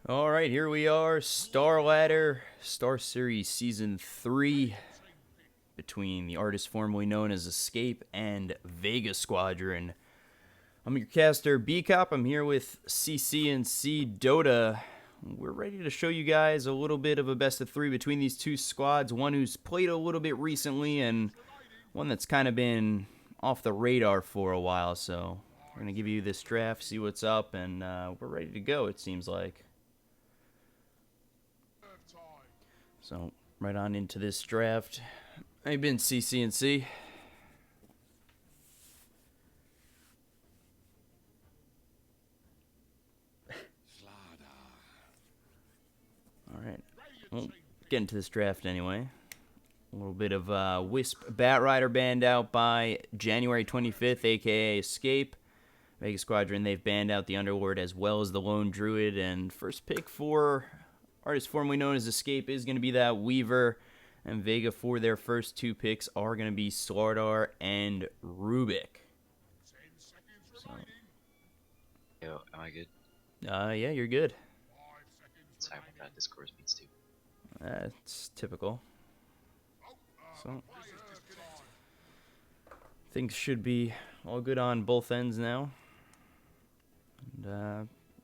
All right, here we are, Star Ladder, Star Series Season 3, between the artist formerly known as Escape and Vega Squadron. I'm your caster, B-Cop. I'm here with CC&C Dota. We're ready to show you guys a little bit of a best of 3 between these two squads, one who's played a little bit recently and one that's kind of been off the radar for a while. So we're going to give you this draft, see what's up, and we're ready to go, it seems like. So, right on into this draft. I've been CC&C. All right. Well, get into this draft anyway. A little bit of Wisp Bat Rider banned out by January 25th, aka Escape. Vega Squadron, they've banned out the Underlord as well as the Lone Druid. And first pick for artist formerly known as Escape is going to be that Weaver. And Vega for their first two picks are going to be Slardar and Rubik. So, Yo, am I good? yeah, you're good. Sorry about that. Discord speeds too. That's typical. So things should be all good on both ends now.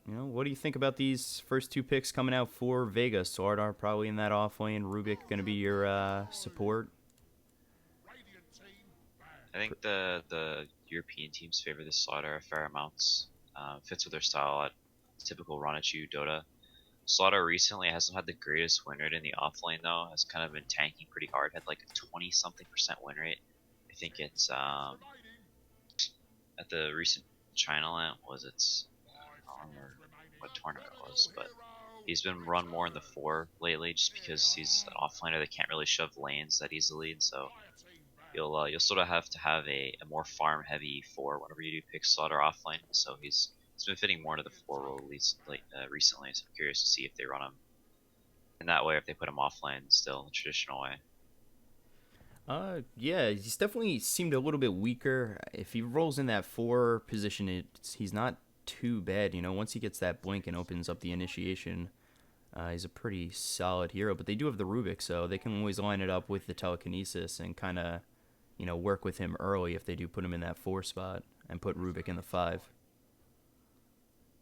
And what do you think about these first two picks coming out for Vega? Sardar probably in that off lane. Rubik going to be your support. I think the European teams favor this slaughter a fair amounts. Fits with their style at typical Ranachu Dota. Slaughter recently hasn't had the greatest win rate in the offlane though. Has kind of been tanking pretty hard. Had like a 20-something% win rate. I think it's at the recent China Land was its I don't remember what tournament it was, but he's been run more in the 4 lately just because he's an offlaner that can't really shove lanes that easily, and so you'll sort of have to have a more farm heavy 4 whenever you do pick slaughter offlane. So he's been fitting more into the 4 role recently. So I'm curious to see if they run him in that way, if they put him offlane still in the traditional way. Yeah, he's definitely seemed a little bit weaker. If he rolls in that 4 position, he's not too bad. Once he gets that blink and opens up the initiation, he's a pretty solid hero. But they do have the Rubik, so they can always line it up with the telekinesis and kind of, work with him early if they do put him in that 4 spot and put Rubik in the 5.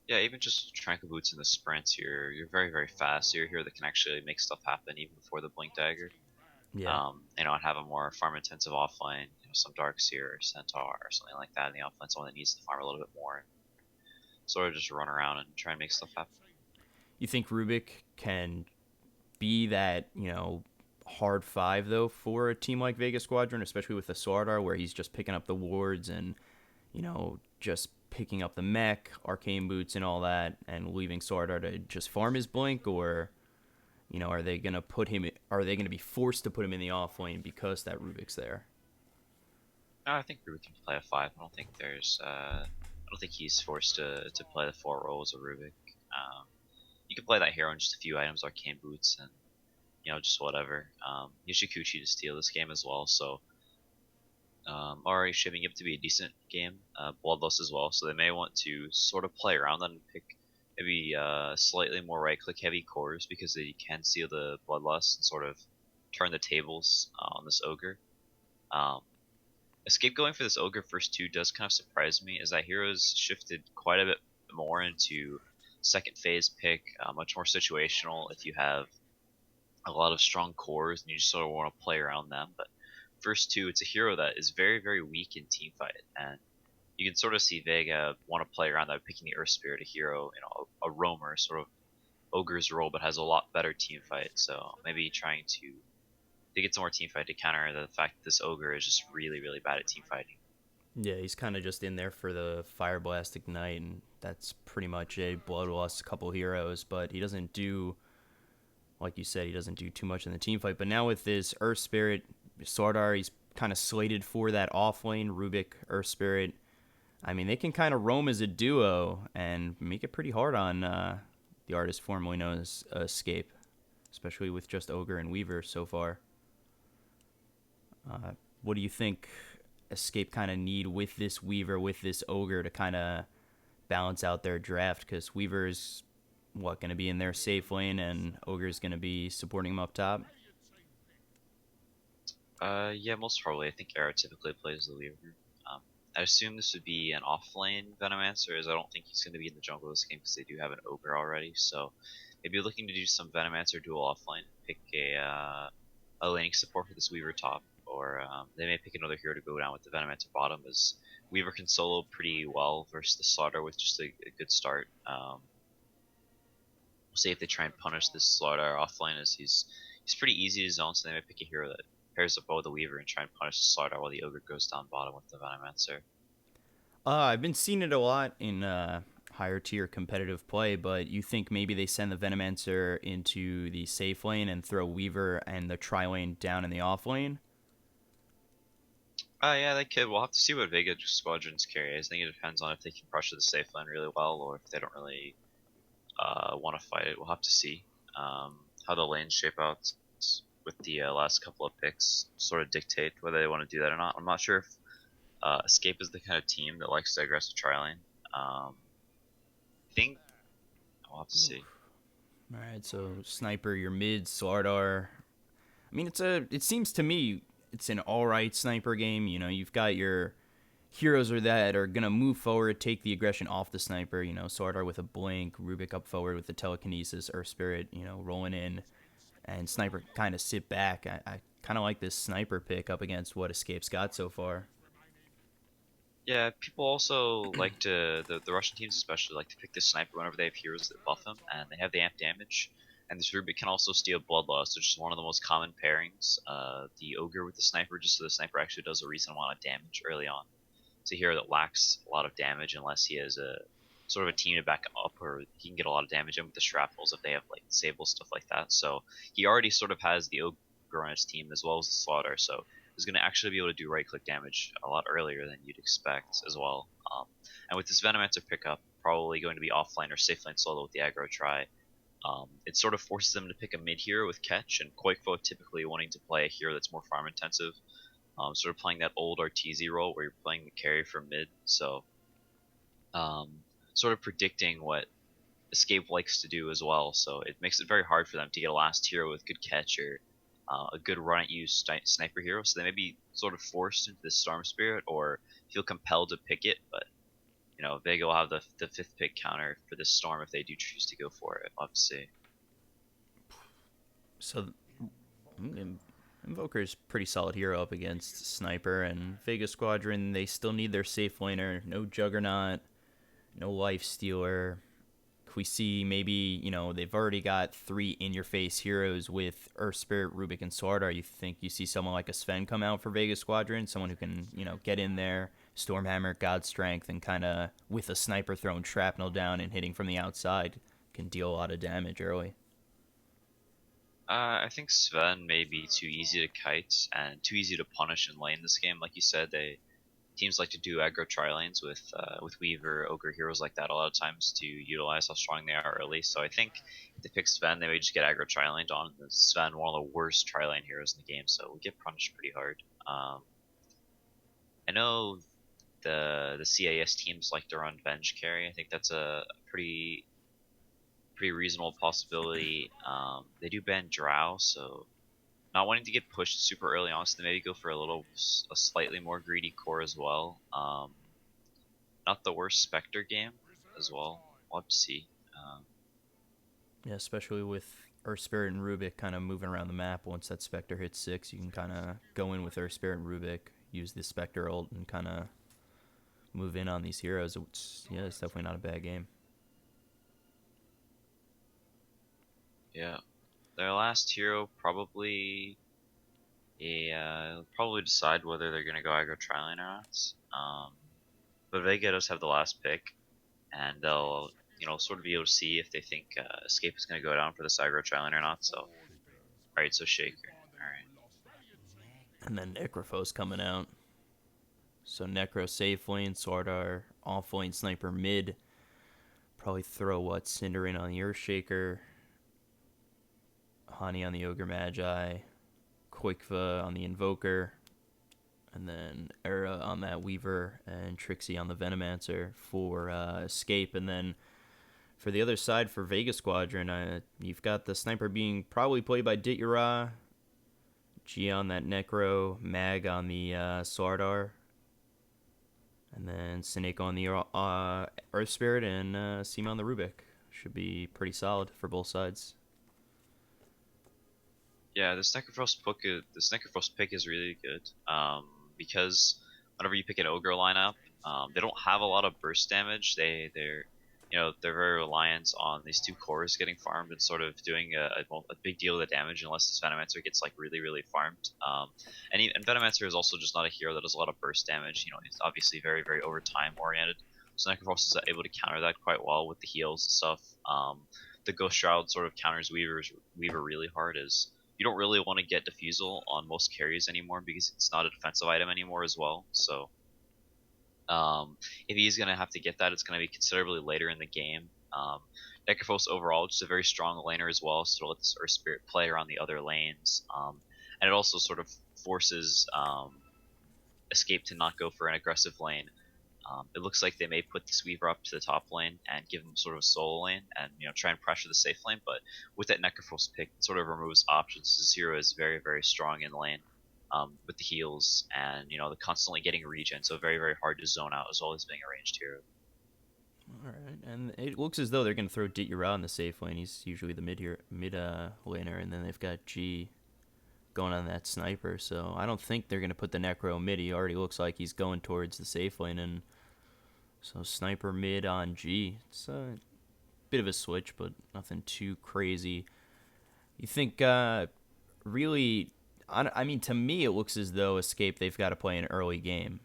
Yeah, even just tranquil boots in the sprints, you're very very fast. You're a hero that can actually make stuff happen even before the blink dagger. Yeah. And have a more farm intensive offline, some Darkseer or Centaur or something like that in the offline, someone that needs to farm a little bit more, and sort of just run around and try and make stuff happen. You think Rubik can be that, hard 5, though, for a team like Vega Squadron, especially with the Slardar, where he's just picking up the wards and, just picking up the mech, arcane boots, and all that, and leaving Slardar to just farm his blink? Or, are they going to put him, are they going to be forced to put him in the off lane because that Rubik's there? No, I think Rubik can play a 5. I don't think he's forced to play the 4 roles of Rubik. You can play that hero in just a few items, arcane boots, and just whatever. Yashikuchi to steal this game as well, so already shaping up to be a decent game. Bloodlust as well, so they may want to sort of play around that and pick maybe slightly more right-click heavy cores because they can seal the Bloodlust and sort of turn the tables on this ogre. Um, Escape going for this ogre first 2 does kind of surprise me, as that hero's shifted quite a bit more into second phase pick, much more situational if you have a lot of strong cores and you just sort of want to play around them. But first 2, it's a hero that is very, very weak in teamfight, and you can sort of see Vega want to play around that, picking the Earth Spirit, a hero, a roamer, sort of ogre's role, but has a lot better teamfight. So maybe trying to get some more teamfight to counter the fact that this ogre is just really, really bad at teamfighting. Yeah, he's kind of just in there for the Fire Blast Ignite, and that's pretty much it. Bloodlust, a couple heroes, but he doesn't do, like you said, he doesn't do too much in the team fight. But now with this Earth Spirit, Sardar, he's kind of slated for that off lane, Rubik, Earth Spirit. I mean, they can kind of roam as a duo and make it pretty hard on the artist formerly known as Escape, especially with just Ogre and Weaver so far. What do you think Escape kind of need with this Weaver, with this Ogre to kind of balance out their draft? Because Weaver is what, going to be in their safe lane, and Ogre's going to be supporting him up top. Yeah, most probably. I think Era typically plays the Weaver. Um, I assume this would be an off-lane Venomancer, as I don't think he's going to be in the jungle this game because they do have an Ogre already. So maybe looking to do some Venomancer dual offlane, pick a laning support for this Weaver top, or they may pick another hero to go down with the Venomancer bottom, as Weaver can solo pretty well versus the Slaughter with just a good start. We'll see if they try and punish this Slaughter offlane, as he's pretty easy to zone, so they may pick a hero that pairs up well with the Weaver and try and punish the Slaughter while the Ogre goes down bottom with the Venomancer. I've been seeing it a lot in higher tier competitive play, but you think maybe they send the Venomancer into the safe lane and throw Weaver and the tri lane down in the off lane? Yeah, they could. We'll have to see what Vega squadrons carry. I think it depends on if they can pressure the safe lane really well, or if they don't really want to fight it. We'll have to see how the lanes shape out with the last couple of picks. Sort of dictate whether they want to do that or not. I'm not sure if Escape is the kind of team that likes to aggressive tri lane. I think we'll have to see. All right, so Sniper, your mid, Slardar. I mean, it seems to me it's an all right sniper game. You know, you've got your heroes that are gonna move forward, take the aggression off the sniper. You know, Slardar with a blink, Rubik up forward with the telekinesis, Earth Spirit, you know, rolling in, and Sniper kind of sit back. I kind of like this Sniper pick up against what Escape's got so far. Yeah, people also like to the Russian teams especially like to pick this sniper whenever they have heroes that buff him, and they have the amp damage. And this Rubik can also steal Bloodlust, which is one of the most common pairings. The Ogre with the Sniper, just so the Sniper actually does a reasonable amount of damage early on. It's a hero that lacks a lot of damage unless he has a sort of a team to back him up, or he can get a lot of damage in with the shrapnels if they have like Sable stuff like that. So he already sort of has the Ogre on his team as well as the Slaughter, so he's going to actually be able to do right click damage a lot earlier than you'd expect as well. And with this Venomancer pickup, probably going to be offline or safe lane solo with the aggro try. It sort of forces them to pick a mid hero with catch, and Koikfo typically wanting to play a hero that's more farm intensive, sort of playing that old RTZ role where you're playing the carry from mid. So um, sort of predicting what Escape likes to do as well. So it makes it very hard for them to get a last hero with good catch or a good run at you sniper hero. So they may be sort of forced into this Storm Spirit or feel compelled to pick it. But you know, Vega will have the fifth pick counter for this Storm if they do choose to go for it. We'll have to see. So Invoker's pretty solid hero up against Sniper, and Vega Squadron, they still need their safe laner. No Juggernaut, no Life Stealer. If we see maybe, you know, they've already got 3 in-your-face heroes with Earth Spirit, Rubik, and Slardar. You think you see someone like a Sven come out for Vega Squadron? Someone who can, you know, get in there, Stormhammer, God Strength, and kind of, with a sniper throwing shrapnel down and hitting from the outside, can deal a lot of damage early. I think Sven may be too easy to kite and too easy to punish in lane this game. Like you said, teams like to do aggro tri lanes with Weaver, Ogre heroes like that a lot of times to utilize how strong they are early. So I think if they pick Sven, they may just get aggro tri laned on. And Sven, one of the worst tri lane heroes in the game, so we get punished pretty hard. I know the CAS teams like to run Venge carry. I think that's a pretty reasonable possibility. They do ban Drow, so not wanting to get pushed super early on, so they maybe go for a slightly more greedy core as well. Not the worst Spectre game as well. We'll have to see. Yeah, especially with Earth Spirit and Rubik kind of moving around the map. Once that Spectre hits 6, you can kind of go in with Earth Spirit and Rubik, use the Spectre ult, and kind of move in on these heroes. It's definitely not a bad game. Yeah, their last hero probably probably decide whether they're gonna go aggro trialing or not. But Vega does have the last pick, and they'll sort of be able to see if they think Escape is gonna go down for the aggro trialing or not. So, all right, so Shaker. All right. And then Necrophos coming out. So Necro safe lane, Slardar off lane, Sniper mid. Probably throw Cinder in on the Earthshaker, Hani on the Ogre Magi, Koikva on the Invoker, and then Era on that Weaver, and Trixie on the Venomancer for Escape. And then For the other side, for Vega Squadron, you've got the sniper being probably played by Dityra, G on that Necro, Mag on the Sardar, and then Snake on the Earth Spirit, and Seema on the Rubik. Should be pretty solid for both sides. Yeah, this Necrophos pick is really good. Because whenever you pick an ogre lineup, they don't have a lot of burst damage. They're very reliant on these two cores getting farmed and sort of doing a big deal of the damage unless this Venomancer gets like really farmed. And Venomancer is also just not a hero that does a lot of burst damage. It's obviously very over time oriented. So Necrophos is able to counter that quite well with the heals and stuff. The Ghost Shroud sort of counters Weaver really hard. Is You don't really want to get Diffusal on most carries anymore because it's not a defensive item anymore as well. So if he's going to have to get that, it's going to be considerably later in the game. Necrophos overall just a very strong laner as well, so to let this Earth Spirit play around the other lanes. And it also sort of forces Escape to not go for an aggressive lane. It looks like they may put this Weaver up to the top lane and give him sort of a solo lane and try and pressure the safe lane, but with that Necrophos pick, it sort of removes options. This hero is very strong in lane with the heals and the constantly getting regen, so very hard to zone out as well as being a ranged hero. All right, and it looks as though they're going to throw Dityra in the safe lane. He's usually the mid laner, and then they've got G going on that sniper. So I don't think they're going to put the Necro mid. He already looks like he's going towards the safe lane, and so sniper mid on G. It's a bit of a switch, but nothing too crazy. You think really? I mean, to me, it looks as though Escape they've got to play an early game.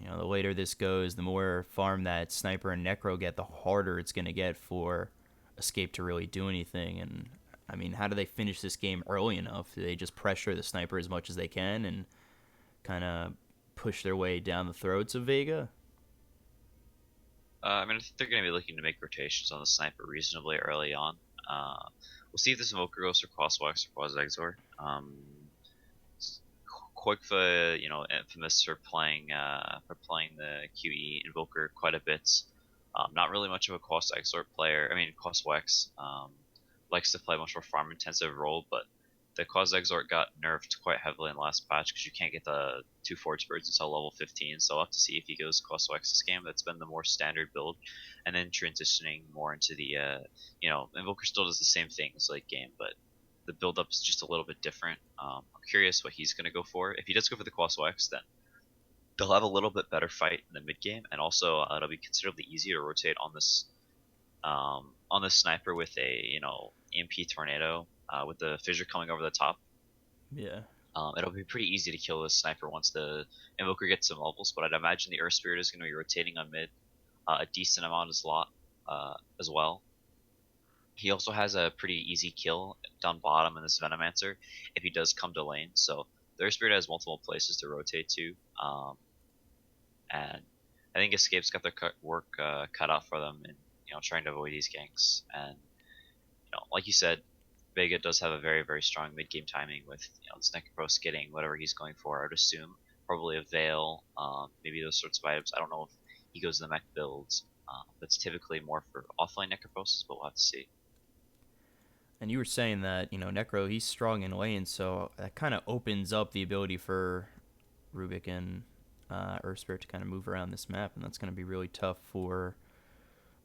The later this goes, the more farm that Sniper and Necro get, the harder it's going to get for Escape to really do anything. And, I mean, how do they finish this game early enough? Do they just pressure the Sniper as much as they can and kind of push their way down the throats of Vega? I mean, I think they're going to be looking to make rotations on the Sniper reasonably early on. We'll see if this Invoker goes for Crosswalks or Quas Exor. Koikva, infamous for playing the QE Invoker quite a bit. Not really much of a Quas Exort player. I mean, Quas Wex likes to play a much more farm intensive role, but the Quas Exort got nerfed quite heavily in the last patch because you can't get the 2 Forge Birds until level 15. So I'll have to see if he goes Quas Wex this game. That's been the more standard build, and then transitioning more into the Invoker still does the same thing as late game, but the build up is just a little bit different. I'm curious what he's going to go for. If he does go for the Quaswex, then they'll have a little bit better fight in the mid game, and also it'll be considerably easier to rotate on this sniper with a EMP tornado with the fissure coming over the top. Yeah. It'll be pretty easy to kill this sniper once the Invoker gets some levels, but I'd imagine the Earth Spirit is going to be rotating on mid a decent amount as well. He also has a pretty easy kill down bottom in this Venomancer if he does come to lane. So the Earth Spirit has multiple places to rotate to, and I think Escape's got their work cut out for them in trying to avoid these ganks. And like you said, Vega does have a very strong mid game timing with this Necrophos getting whatever he's going for. I would assume probably a Veil, maybe those sorts of items. I don't know if he goes to the mech builds. That's typically more for offline Necrophoses, but we'll have to see. And you were saying that, Necro, he's strong in lane, so that kind of opens up the ability for Rubik and Earth Spirit to kind of move around this map, and that's going to be really tough for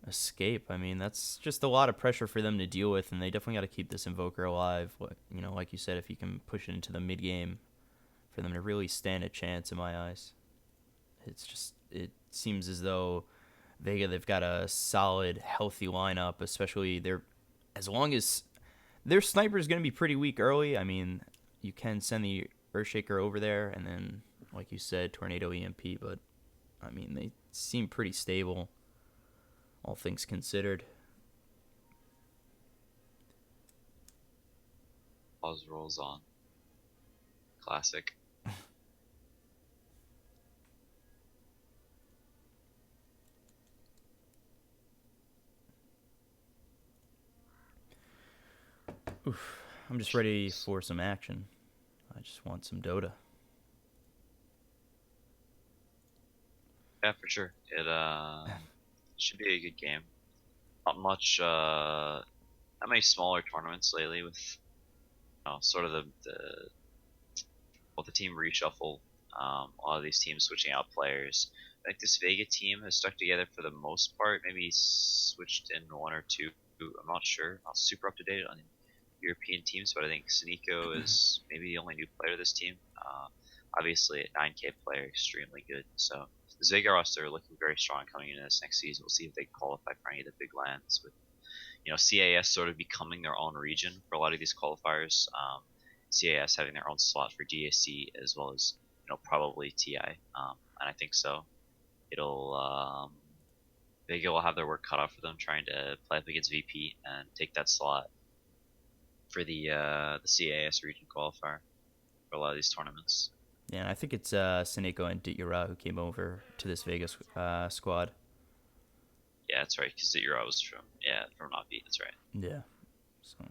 Escape. I mean, that's just a lot of pressure for them to deal with, and they definitely got to keep this Invoker alive. Like you said, if you can push it into the mid game for them to really stand a chance, in my eyes. It seems as though Vega, they've got a solid, healthy lineup, especially as long as their sniper is going to be pretty weak early. I mean, you can send the Earthshaker over there, and then, like you said, Tornado EMP, but, I mean, they seem pretty stable, all things considered. Pause rolls on. Classic. Oof, I'm just ready for some action. I just want some Dota. Yeah, for sure. It should be a good game. not much, not many smaller tournaments lately with sort of the team reshuffle. A lot of these teams switching out players. I think this Vega team has stuck together for the most part. Maybe switched in one or two. I'm not sure. Not super up to date on European teams, but I think Sneeko is maybe the only new player to this team. Obviously, a 9K player, extremely good. So this Vega roster looking very strong coming into this next season. We'll see if they qualify for any of the big lands. With CAS sort of becoming their own region for a lot of these qualifiers. CAS having their own slot for DAC as well as probably TI, and I think so. It'll Vega will have their work cut out for them trying to play up against VP and take that slot for the CAS region qualifier for a lot of these tournaments. Yeah, and I think it's Seneko and Dityura who came over to this Vegas squad. Yeah, that's right. Because Zero was from not beat. That's right. Yeah. So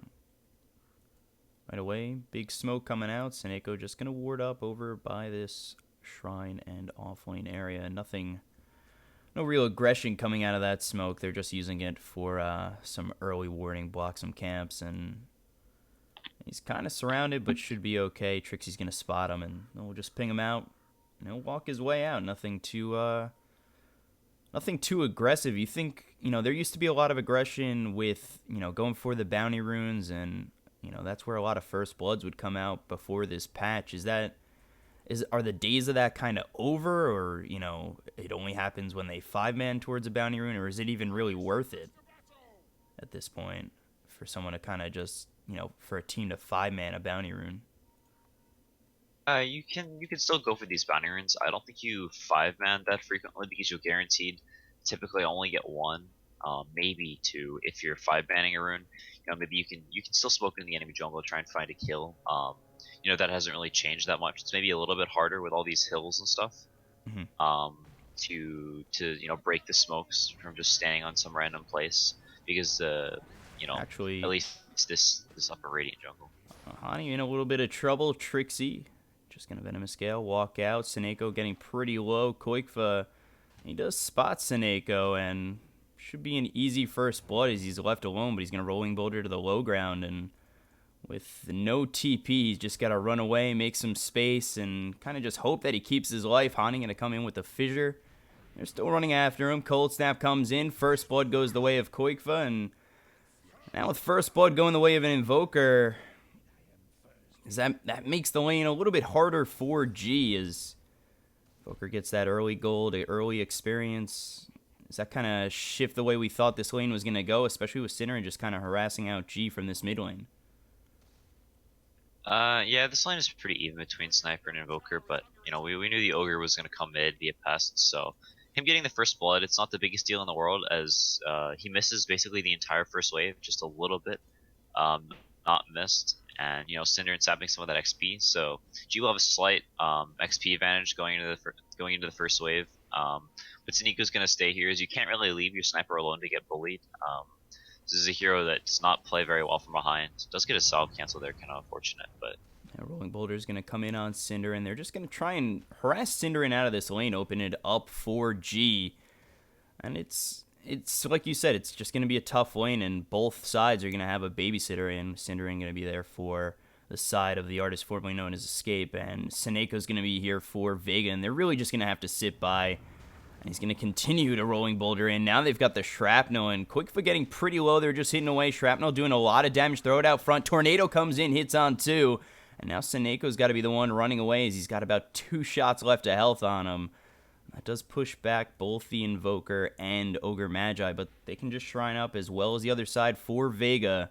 right away, big smoke coming out. Seneko just gonna ward up over by this shrine and offlane area. Nothing, no real aggression coming out of that smoke. They're just using it for some early warding, block some camps, and he's kind of surrounded, but should be okay. Trixie's gonna spot him, and we'll just ping him out. Walk his way out. Nothing too aggressive. You think, there used to be a lot of aggression with, going for the bounty runes, and, that's where a lot of first bloods would come out before this patch. Are the days of that kind of over, or, it only happens when they 5-man towards a bounty rune, or is it even really worth it at this point for someone to kind of just, for a team to 5-man a bounty rune? You can still go for these bounty runes. I don't think you 5-man that frequently because you'll guaranteed typically only get one, maybe two if you're 5-banning a rune. Maybe you can still smoke in the enemy jungle, try and find a kill. That hasn't really changed that much. It's maybe a little bit harder with all these hills and stuff. Mm-hmm. To break the smokes from just standing on some random place because Actually, at least this upper radiant jungle. Hani in a little bit of trouble. Trixie just gonna Venomous Gale, walk out. Seneko getting pretty low. Koikfa, he does spot Seneko and should be an easy first blood as he's left alone, but he's gonna Rolling Boulder to the low ground, and with no TP, he's just gotta run away, make some space, and kind of just hope that he keeps his life. Hani gonna come in with the fissure. They're still running after him. Cold Snap comes in. First blood goes the way of Koikfa, and now with first blood going the way of an Invoker, that makes the lane a little bit harder for G as Invoker gets that early gold, early experience. Does that kind of shift the way we thought this lane was going to go, especially with Sinner and just kind of harassing out G from this mid lane? Yeah, this line is pretty even between Sniper and Invoker, but we knew the Ogre was going to come mid via Pest, so him getting the first blood, it's not the biggest deal in the world as he misses basically the entire first wave, just a little bit not missed, and Cinder and sapping some of that XP, so G will have a slight XP advantage going into the first wave. But Suneiko's going to stay here as you can't really leave your Sniper alone to get bullied. This is a hero that does not play very well from behind. Does get a solve cancel there, kind of unfortunate, but Rolling Boulder is going to come in on Cinder, and they're just going to try and harass Cinder in out of this lane, open it up for G. And it's like you said, it's just going to be a tough lane, and both sides are going to have a babysitter, and Cinder ain't going to be there for the side of the artist formerly known as Escape, and Seneco's going to be here for Vega, and they're really just going to have to sit by. And he's going to continue to Rolling Boulder in. Now they've got the Shrapnel, and Quickfoot getting pretty low. They're just hitting away. Shrapnel doing a lot of damage. Throw it out front. Tornado comes in, hits on 2. And now Seneco's got to be the one running away as he's got about 2 shots left of health on him. That does push back both the Invoker and Ogre Magi, but they can just shrine up as well as the other side for Vega.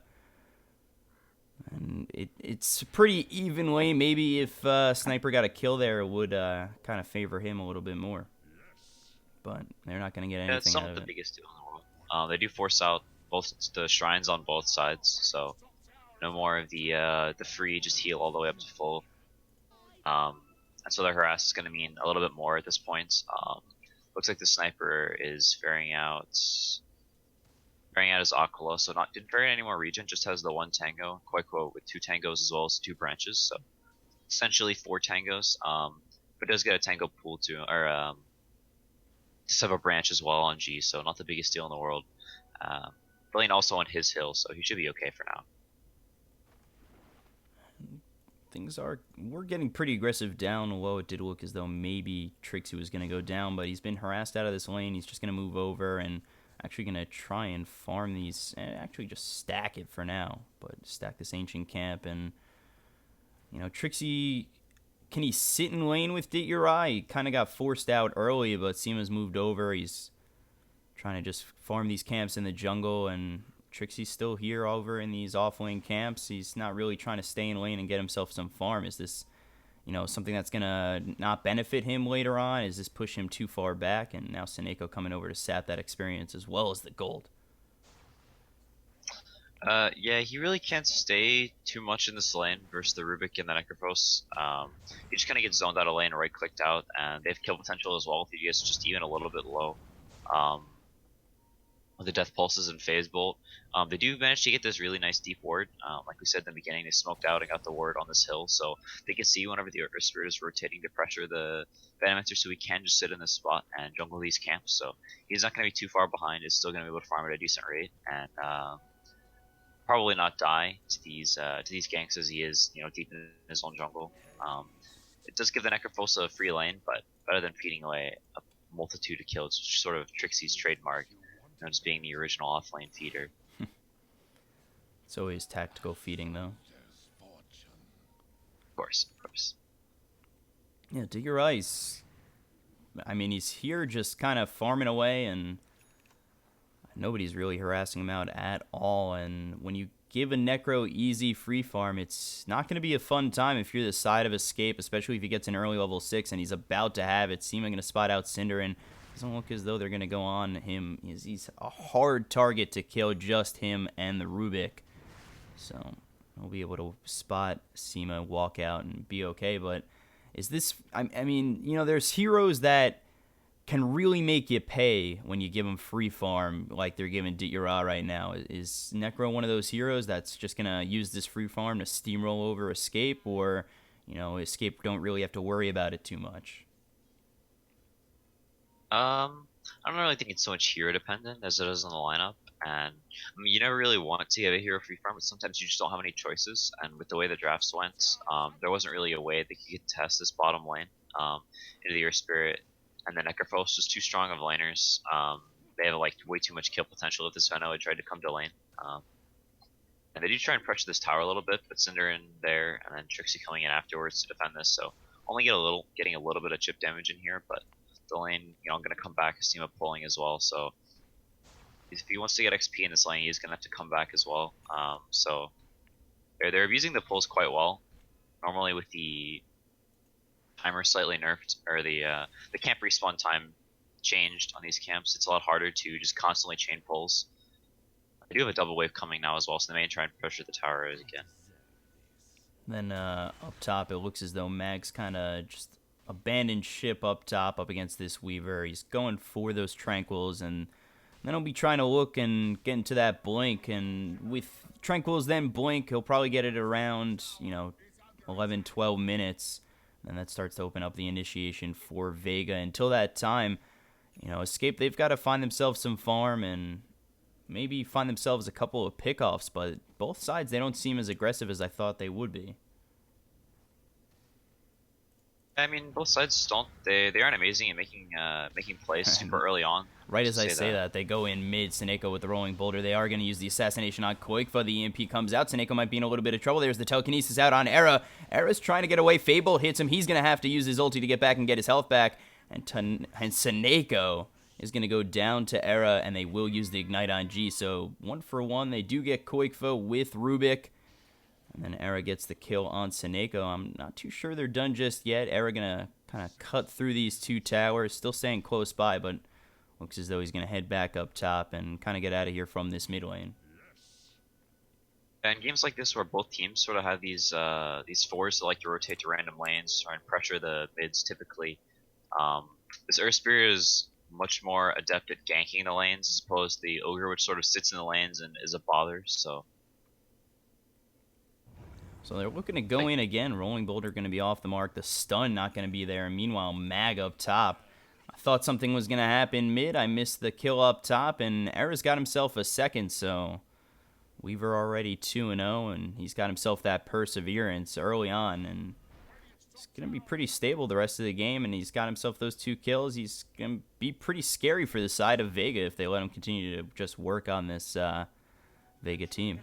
And it's a pretty even lane. Maybe if Sniper got a kill there, it would kind of favor him a little bit more. But they're not going to get anything it's out not of the it. biggest deal in the world. They do force out both the shrines on both sides, so no more of the free just heal all the way up to full. And so the harass is going to mean a little bit more at this point. Looks like the Sniper is ferrying out his Aquila, so didn't ferry any more regen, just has the one tango, Quoiquo with 2 tangos as well as 2 branches, so essentially 4 tangos. But does get a tango pool too, or just have a branch as well on G, so not the biggest deal in the world. The lane also on his hill, so he should be okay for now. We're getting pretty aggressive down low. It did look as though maybe Trixie was going to go down, but he's been harassed out of this lane. He's just going to move over and actually going to try and farm these, and actually just stack it for now, but stack this ancient camp. And Trixie, can he sit in lane with Dit Uri? He kind of got forced out early, but Seema's moved over. He's trying to just farm these camps in the jungle, and Trixie's still here over in these off-lane camps. He's not really trying to stay in lane and get himself some farm. Is this, something that's going to not benefit him later on? Is this push him too far back? And now Seneko coming over to sap that experience as well as the gold. Yeah, he really can't stay too much in this lane versus the Rubik and the Necrophos. He just kind of gets zoned out of lane, right-clicked out, and they have kill potential as well if he gets just even a little bit low. With the Death Pulses and Phase Bolt. They do manage to get this really nice deep ward. Like we said in the beginning, they smoked out and got the ward on this hill, so they can see whenever the Earth Spirit is rotating to pressure the Venomancer, so he can just sit in this spot and jungle these camps. So he's not going to be too far behind. He's still going to be able to farm at a decent rate, and probably not die to these ganks as he is, deep in his own jungle. It does give the Necrophos a free lane, but better than feeding away a multitude of kills, which is sort of Trixie's trademark. Just being the original offlane feeder. It's always tactical feeding, though. Of course. Yeah, Dit Uri's. I mean, he's here just kind of farming away, and nobody's really harassing him out at all. And when you give a Necro easy free farm, it's not going to be a fun time if you're the side of Escape, especially if he gets an early level 6 and he's about to have it. Seema going to spot out Cinder, and doesn't look as though they're going to go on him. He's a hard target to kill, just him and the Rubik. So he'll be able to spot Seema, walk out, and be okay. But is this... I mean, there's heroes that can really make you pay when you give them free farm like they're giving Dit Uri right now. Is Necro one of those heroes that's just going to use this free farm to steamroll over Escape? Or, Escape don't really have to worry about it too much? I don't really think it's so much hero dependent as it is in the lineup, and you never really want to get a hero free farm, but sometimes you just don't have any choices. And with the way the drafts went, there wasn't really a way that you could test this bottom lane into the Earth Spirit, and then Necrophos was too strong of laners. They have way too much kill potential if this Veno had tried to come to lane. And they do try and pressure this tower a little bit, but Cinder in there, and then Trixie coming in afterwards to defend this, so only getting a little bit of chip damage in here, but the lane, I'm going to come back, Seema pulling as well, so if he wants to get XP in this lane, he's going to have to come back as well. So they're abusing the pulls quite well. Normally with the timer slightly nerfed, or the camp respawn time changed on these camps, it's a lot harder to just constantly chain pulls. I do have a double wave coming now as well, so they may try and pressure the tower again. Then up top, it looks as though Mag's kind of just abandoned ship up top up against this Weaver. He's going for those Tranquils, and then he'll be trying to look and get into that blink, and with Tranquils then blink, he'll probably get it around 11-12 minutes, and that starts to open up the initiation for Vega. Until that time, Escape, they've got to find themselves some farm and maybe find themselves a couple of pickoffs, but both sides, they don't seem as aggressive as I thought they would be. I mean, both sides don't. They aren't amazing at making plays super early on. Right as I say that, they go in mid. Seneko with the rolling boulder. They are going to use the assassination on Koikfa. The EMP comes out. Seneko might be in a little bit of trouble. There's the telekinesis out on Era. Era's trying to get away. Fable hits him. He's going to have to use his ulti to get back and get his health back. And Seneko is going to go down to Era, and they will use the ignite on G. So 1-for-1. They do get Koikfa with Rubik. And then Era gets the kill on Seneko. I'm not too sure they're done just yet. Era gonna kind of cut through these two towers, still staying close by, but looks as though he's gonna head back up top and kind of get out of here from this mid lane. And games like this, where both teams sort of have these fours that like to rotate to random lanes, try and pressure the mids typically. This Earth Spirit is much more adept at ganking the lanes as opposed to the Ogre, which sort of sits in the lanes and is a bother. So they're looking to go in again. Rolling Boulder going to be off the mark. The stun not going to be there. And meanwhile, Mag up top. I thought something was going to happen mid. I missed the kill up top, and Era's got himself a second, so Weaver already 2-0, and he's got himself that perseverance early on, and he's going to be pretty stable the rest of the game, and he's got himself those 2 kills. He's going to be pretty scary for the side of Vega if they let him continue to just work on this Vega team.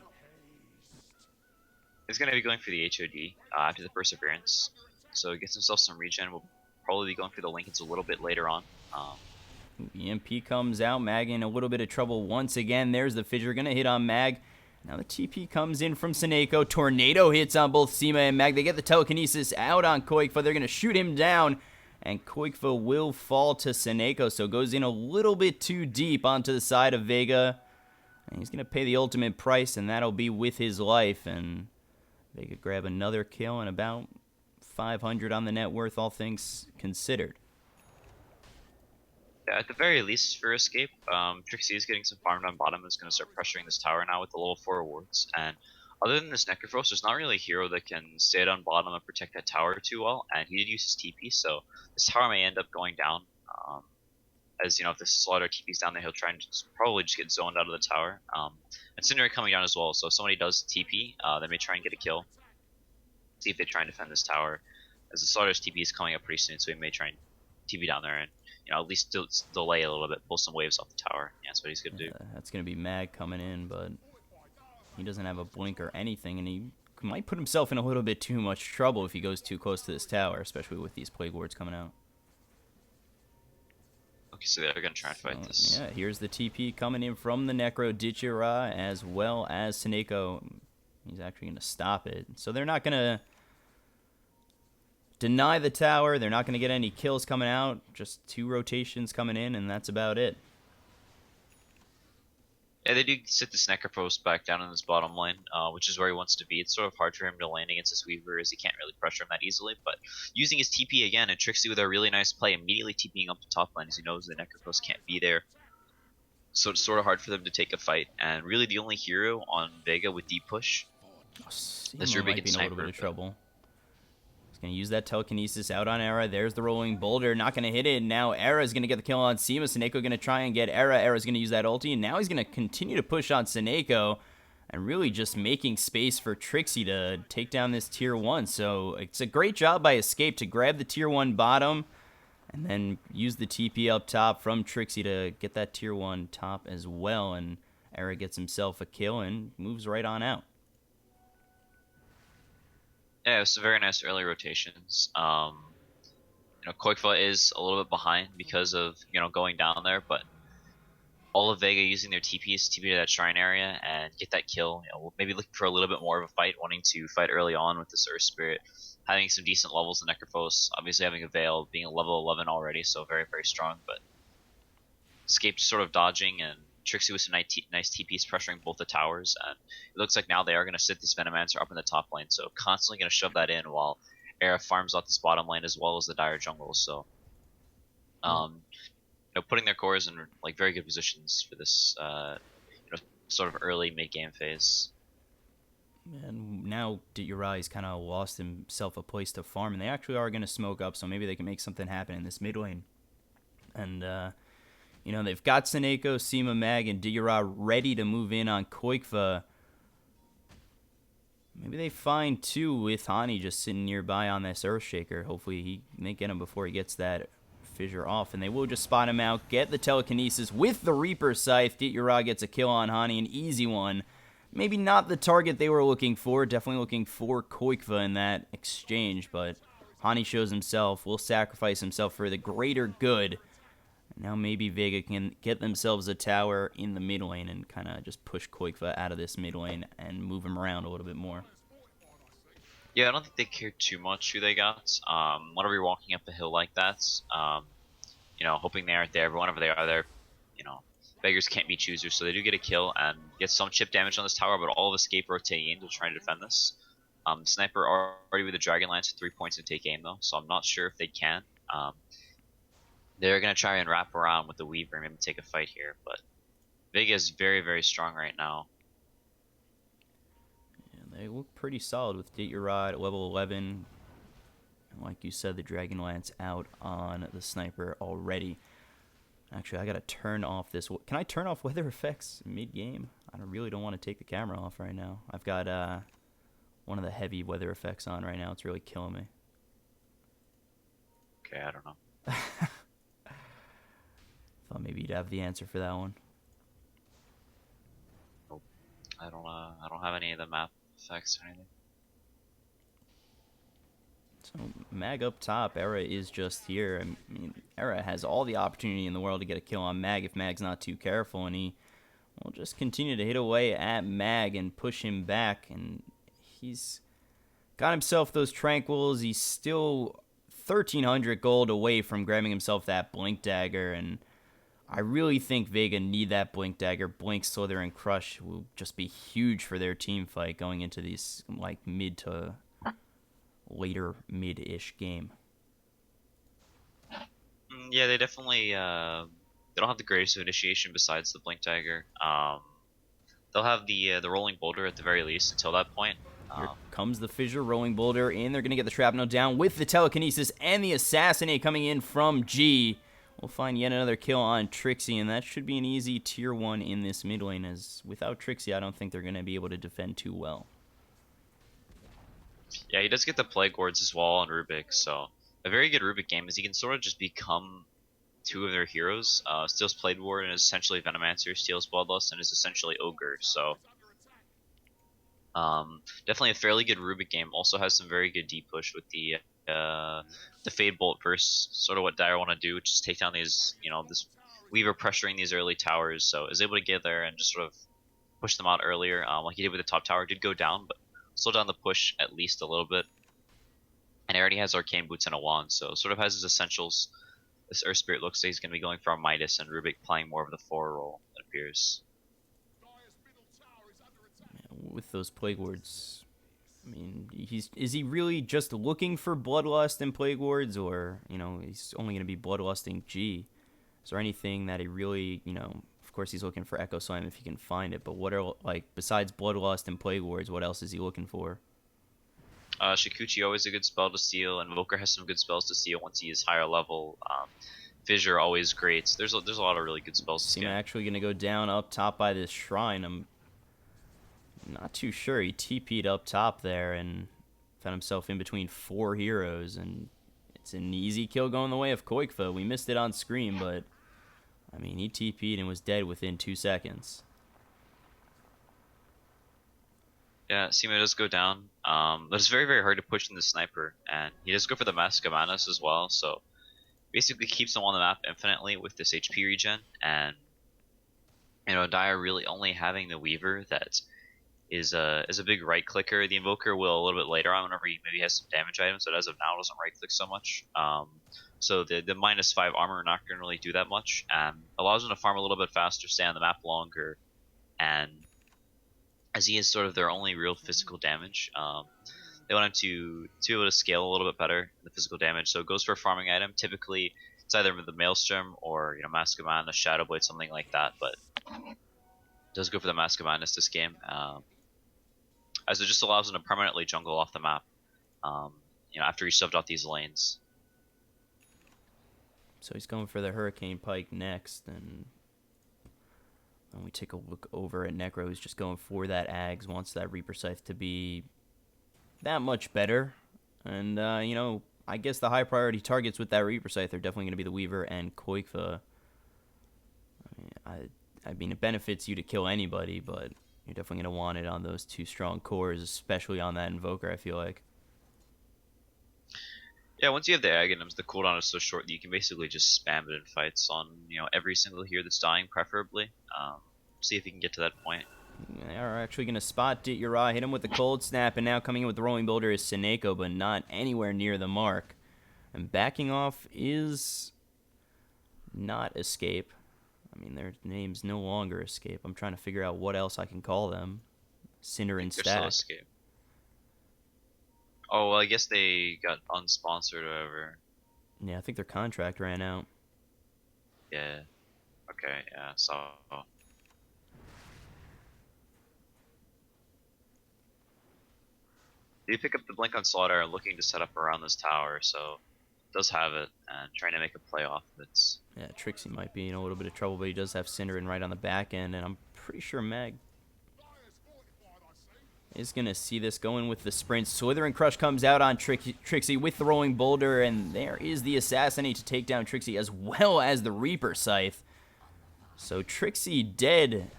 He's going to be going for the HOD after the Perseverance, so he gets himself some regen. We'll probably be going for the Lincolns a little bit later on. EMP comes out. Mag in a little bit of trouble once again. There's the fissure. Going to hit on Mag. Now the TP comes in from Seneko. Tornado hits on both Sima and Mag. They get the telekinesis out on Koikfa. They're going to shoot him down. And Koikfa will fall to Seneko. So goes in a little bit too deep onto the side of Vega. And he's going to pay the ultimate price. And that'll be with his life. And Vega grab another kill and about 500 on the net worth, all things considered. Yeah, at the very least for Escape, Trixie is getting some farm down bottom and is going to start pressuring this tower now with the level 4 wards. And other than this Necrophos, there's not really a hero that can stay down bottom and protect that tower too well. And he did use his TP, so this tower may end up going down. As you know, if this Slaughter TP's down there, he'll try and probably just get zoned out of the tower. And Cinder coming down as well, so if somebody does TP, they may try and get a kill. See if they try and defend this tower. As the Slaughter's TP is coming up pretty soon, so he may try and TP down there and at least delay a little bit, pull some waves off the tower. Yeah, that's what he's going to do. That's going to be Mag coming in, but he doesn't have a blink or anything, and he might put himself in a little bit too much trouble if he goes too close to this tower, especially with these Plague Wards coming out. Okay, so they're going to try and fight this. Yeah, here's the TP coming in from the Necro Dichira as well as Seneko. He's actually going to stop it. So they're not going to deny the tower. They're not going to get any kills coming out. Just 2 rotations coming in, and that's about it. Yeah, they do sit this Necropost back down in this bottom lane, which is where he wants to be. It's sort of hard for him to lane against this Weaver as he can't really pressure him that easily, but using his TP again, and Trixie with a really nice play, immediately TPing up to top lane as he knows the Necropost can't be there. So it's sort of hard for them to take a fight, and really the only hero on Vega with deep push. This Rubik might be in a little bit of trouble. Going to use that telekinesis out on Era. There's the rolling boulder. Not going to hit it. Now Era's going to get the kill on Sima. Seneko going to try and get Era. Era's going to use that ulti. And now he's going to continue to push on Seneko. And really just making space for Trixie to take down this tier 1. So it's a great job by Escape to grab the tier 1 bottom. And then use the TP up top from Trixie to get that tier 1 top as well. And Era gets himself a kill and moves right on out. Yeah, it's a very nice early rotations. Koikfa is a little bit behind because of going down there, but all of Vega using their TPs TP to that shrine area and get that kill. Maybe looking for a little bit more of a fight, wanting to fight early on with this Earth Spirit, having some decent levels in Necrophos, obviously having a Veil, being a level 11 already, so very very strong. But Escape sort of dodging and Trixie with some nice TPs pressuring both the towers, and it looks like now they are going to sit this Venomancer up in the top lane, so constantly going to shove that in while Era farms out this bottom lane as well as the Dire jungle. So, putting their cores in very good positions for this sort of early mid game phase. And now Urai's kind of lost himself a place to farm, and they actually are going to smoke up, so maybe they can make something happen in this mid lane. And they've got Seneko, Sima, Mag, and Diura ready to move in on Koikfa. Maybe they find 2 with Hani just sitting nearby on this Earthshaker. Hopefully they get him before he gets that fissure off. And they will just spot him out, get the telekinesis with the Reaper Scythe. Diura gets a kill on Hani, an easy one. Maybe not the target they were looking for. Definitely looking for Koikfa in that exchange. But Hani shows himself, will sacrifice himself for the greater good. Now maybe Vega can get themselves a tower in the mid lane and kind of just push Koikfa out of this mid lane and move him around a little bit more. Yeah, I don't think they care too much who they got. Whenever you're walking up the hill like that, hoping they aren't there, but whenever they are there, beggars can't be choosers, so they do get a kill and get some chip damage on this tower, but all of Escape rotating in to try to defend this. Sniper already with the Dragon Lance at 3 points to take aim though, so I'm not sure if they can. They're going to try and wrap around with the Weaver and maybe take a fight here, but Vega is very, very strong right now. Yeah, they look pretty solid with Diura at level 11. And like you said, the Dragonlance out on the sniper already. Actually, I gotta turn off this. Can I turn off weather effects mid-game? I really don't want to take the camera off right now. I've got one of the heavy weather effects on right now. It's really killing me. Okay, I don't know. Thought maybe you'd have the answer for that one. Nope. I don't have any of the map effects or anything. So Mag up top, Era is just here. I mean, Era has all the opportunity in the world to get a kill on Mag if Mag's not too careful, and he will just continue to hit away at Mag and push him back. And he's got himself those tranquils. He's still 1,300 gold away from grabbing himself that blink dagger, and I really think Vega need that blink dagger. Blink, Slither, and Crush will just be huge for their team fight going into these like mid to later mid-ish game. Yeah, they definitely they don't have the greatest of initiation besides the blink dagger. They'll have the rolling boulder at the very least until that point. Here comes the fissure rolling boulder, and they're going to get the shrapnel down with the telekinesis and the assassinate coming in from G. We'll find yet another kill on Trixie, and that should be an easy tier 1 in this mid lane, as without Trixie, I don't think they're going to be able to defend too well. Yeah, he does get the Plague Wards as well on Rubik, so a very good Rubik game is he can sort of just become two of their heroes. Steel's Plague Ward is essentially Venomancer, Steel's Bloodlust, and is essentially Ogre, so definitely a fairly good Rubik game. Also has some very good deep push with the Fade Bolt versus sort of what Dire want to do, which is take down these, this Weaver pressuring these early towers, so is able to get there and just sort of push them out earlier, like he did with the top tower. Did go down, but slow down the push at least a little bit. And he already has Arcane Boots and a Wand, so sort of has his essentials. This Earth Spirit looks like he's going to be going for a Midas, and Rubik playing more of the 4 role, it appears. With those Plague Wards, I mean, is he really just looking for Bloodlust and Plague Wards, or, he's only going to be Bloodlusting G? Is there anything that he really, of course he's looking for Echo Slam if he can find it, but what are, besides Bloodlust and Plague Wards, what else is he looking for? Shikuchi always a good spell to steal, and Invoker has some good spells to steal once he is higher level. Fissure always great. There's a lot of really good spells to steal. I'm actually going to go down up top by this shrine. I'm not too sure. He TP'd up top there and found himself in between 4 heroes, and it's an easy kill going the way of Koikfa. We missed it on screen, but I mean, he TP'd and was dead within 2 seconds. Yeah, Sima does go down, but it's very, very hard to push in the sniper, and he does go for the Mask of Manus as well, so basically keeps him on the map infinitely with this HP regen, and Dire really only having the Weaver that is a big right clicker. The Invoker will a little bit later on whenever he maybe has some damage items, but as of now doesn't right click so much. So the -5 armor not going to really do that much, and allows him to farm a little bit faster, stay on the map longer, and as he is sort of their only real physical damage, they want him to be able to scale a little bit better in the physical damage. So it goes for a farming item. Typically, it's either with the Maelstrom or Mask of Mana, Shadow Blade, something like that. But it does go for the Mask of Madness this game, as it just allows him to permanently jungle off the map. After he shoved out these lanes. So he's going for the Hurricane Pike next, and when we take a look over at Necro, who's just going for that Ags, wants that Reaper Scythe to be that much better. And, I guess the high priority targets with that Reaper Scythe are definitely going to be the Weaver and Koikfa. I mean, it benefits you to kill anybody, but you're definitely going to want it on those 2 strong cores, especially on that Invoker, I feel like. Yeah, once you have the Aghanims, the cooldown is so short that you can basically just spam it in fights on, every single hero that's dying, preferably. See if you can get to that point. They are actually going to spot Dit Uriah, hit him with the Cold Snap, and now coming in with the Rolling Boulder is Seneko, but not anywhere near the mark. And backing off is not Escape. I mean, their name's no longer Escape. I'm trying to figure out what else I can call them. Cinder and Stack. Escape. Oh, well, I guess they got unsponsored or whatever. Yeah, I think their contract ran out. Yeah. Okay, yeah, so... They pick up the Blink on Slaughter and looking to set up around this tower, so does have it and trying to make a play off of it. Yeah, Trixie might be in a little bit of trouble, but he does have Cinderin right on the back end, and I'm pretty sure Mag is going to see this going with the sprint. Slithering Crush comes out on Trixie with the Rolling Boulder, and there is the Assassinate to take down Trixie as well as the Reaper Scythe. So Trixie dead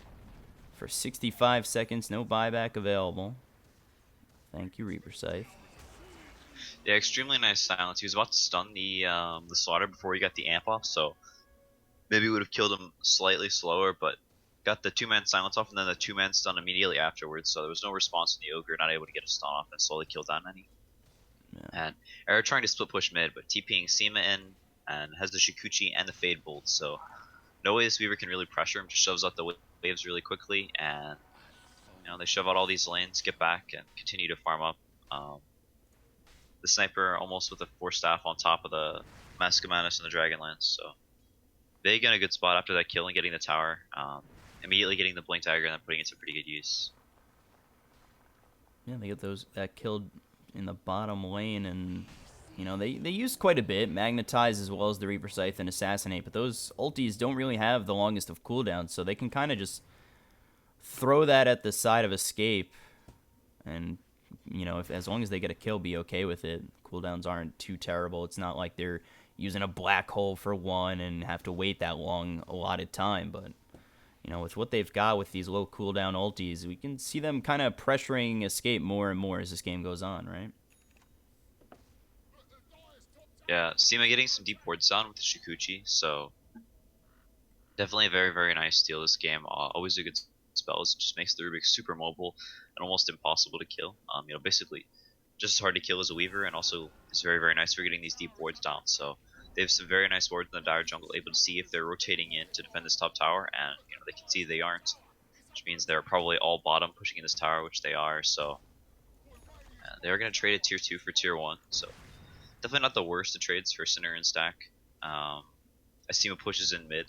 for 65 seconds, no buyback available. Thank you, Reaper Scythe. Yeah, extremely nice silence. He was about to stun the Slaughter before he got the amp off, so maybe would have killed him slightly slower, but got the 2-man silence off and then the 2-man stun immediately afterwards, so there was no response from the Ogre, not able to get a stun off and slowly killed down any. Yeah. And Era trying to split push mid, but TPing Seema in and has the Shikuchi and the Fade Bolt, so no way this Weaver can really pressure him, just shoves out the waves really quickly, and they shove out all these lanes, get back, and continue to farm up. The Sniper almost with a 4-staff on top of the Mascumanus and the Dragonlance, so Vega in a good spot after that kill and getting the tower. Immediately getting the Blink Dagger and then putting it to pretty good use. Yeah, they get that killed in the bottom lane, and they used quite a bit, Magnetize as well as the Reaper Scythe and Assassinate, but those ultis don't really have the longest of cooldowns, so they can kind of just throw that at the side of Escape, and if as long as they get a kill, be okay with it. Cooldowns aren't too terrible. It's not like they're using a black hole for one and have to wait that long allotted time, but with what they've got with these low cooldown ultis, we can see them kind of pressuring Escape more and more as this game goes on, right? Yeah, Seema getting some deep wards down with the Shikuchi, so definitely a very, very nice steal this game. Always a good spell. It just makes the Rubik super mobile and almost impossible to kill. Basically just as hard to kill as a Weaver, and also it's very, very nice for getting these deep wards down. So they have some very nice wards in the dire jungle, able to see if they're rotating in to defend this top tower, and they can see they aren't, which means they're probably all bottom pushing in this tower, which they are. So they're going to trade a tier 2 for tier 1. So definitely not the worst of trades for Sinner and Stack. Asima pushes in mid.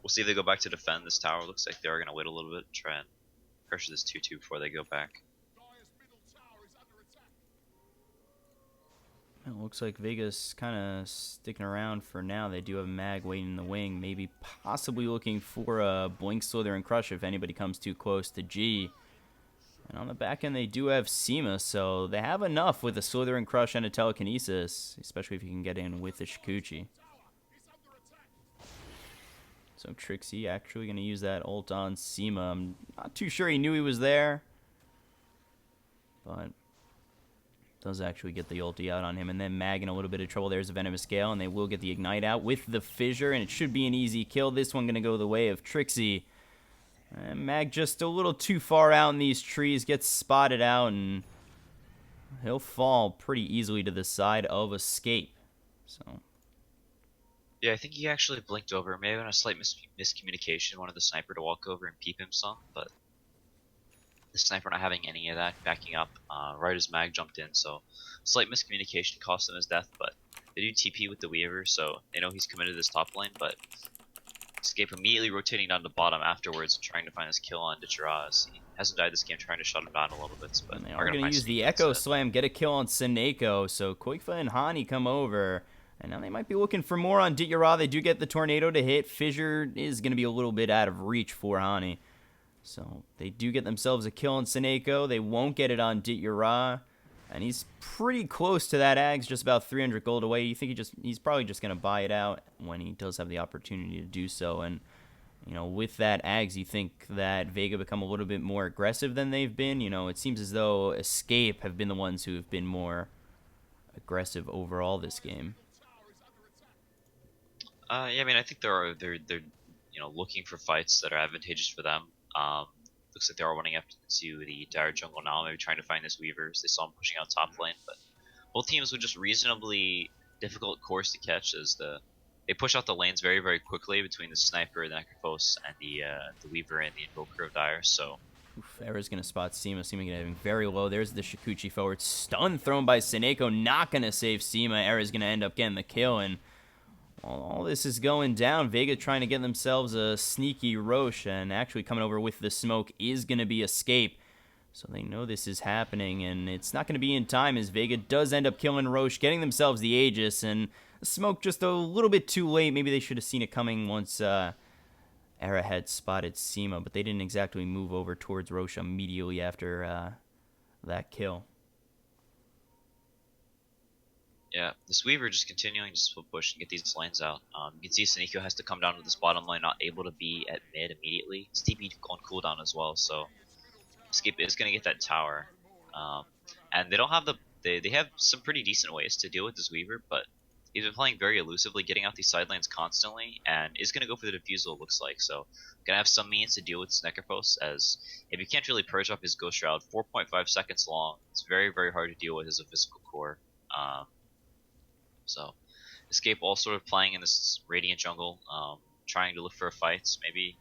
We'll see if they go back to defend this tower. Looks like they are going to wait a little bit, try and pressure this 2-2 before they go back. It looks like Vega's kind of sticking around for now. They do have Mag waiting in the wing, maybe possibly looking for a Blink, Slither, and Crush if anybody comes too close to G. And on the back end, they do have Seema, so they have enough with a Slither and Crush and a Telekinesis, especially if you can get in with the Shikuchi. So Trixie actually going to use that ult on Seema. I'm not too sure he knew he was there, but does actually get the ulti out on him. And then Mag in a little bit of trouble. There's a Venomous Gale, and they will get the Ignite out with the Fissure, and it should be an easy kill. This one going to go the way of Trixie. And Mag just a little too far out in these trees, gets spotted out, and he'll fall pretty easily to the side of Escape. So yeah, I think he actually blinked over. Maybe on a slight miscommunication, wanted the Sniper to walk over and peep him some, but the Sniper not having any of that, backing up right as Mag jumped in, so slight miscommunication cost him his death, but they do TP with the Weaver, so they know he's committed to this top lane, but Escape immediately rotating down to bottom afterwards, trying to find his kill on Ditchara. He hasn't died this game, trying to shut him down a little bit, but and they are going to use the Echo Slam, get a kill on Seneko, so Koikfa and Hani come over. And now they might be looking for more on Ditchara. They do get the Tornado to hit. Fissure is going to be a little bit out of reach for Hani. So they do get themselves a kill on Seneko. They won't get it on Ditchara. And he's pretty close to that Ags, just about 300 gold away. You think he's probably just going to buy it out when he does have the opportunity to do so. And, with that Ags, you think that Vega become a little bit more aggressive than they've been. It seems as though Escape have been the ones who have been more aggressive overall this game. Yeah, I mean, I think they're looking for fights that are advantageous for them. Looks like they are running up to the dire jungle now, maybe trying to find this Weavers. They saw him pushing out top lane, but both teams with just reasonably difficult course to catch as they push out the lanes very, very quickly between the Sniper, the Necrophos, and the Weaver and the Invoker of Dire. So Era's going to spot Seema. Seema getting very low. There's the Shikuchi forward. Stun thrown by Seneko. Not going to save Seema. Era's going to end up getting the kill, and all this is going down. Vega trying to get themselves a sneaky Roche, and actually coming over with the smoke is going to be Escape. So they know this is happening, and it's not going to be in time as Vega does end up killing Roche, getting themselves the Aegis, and Smoke just a little bit too late. Maybe they should have seen it coming once Era had spotted Sema, but they didn't exactly move over towards Roche immediately after that kill. Yeah, this Weaver just continuing to split push and get these lanes out. You can see Saniko has to come down to this bottom lane, not able to be at mid immediately. His TP on cooldown as well, so Escape is going to get that tower. Um, and they don't have they have some pretty decent ways to deal with this Weaver, but he's been playing very elusively, getting out these side lanes constantly, and is going to go for the defusal, it looks like. So, going to have some means to deal with this Necrophos, as if you can't really purge up his Ghost Shroud, 4.5 seconds long, it's very, very hard to deal with as a physical core. So, Escape all sort of playing in this Radiant jungle, trying to look for fights, maybe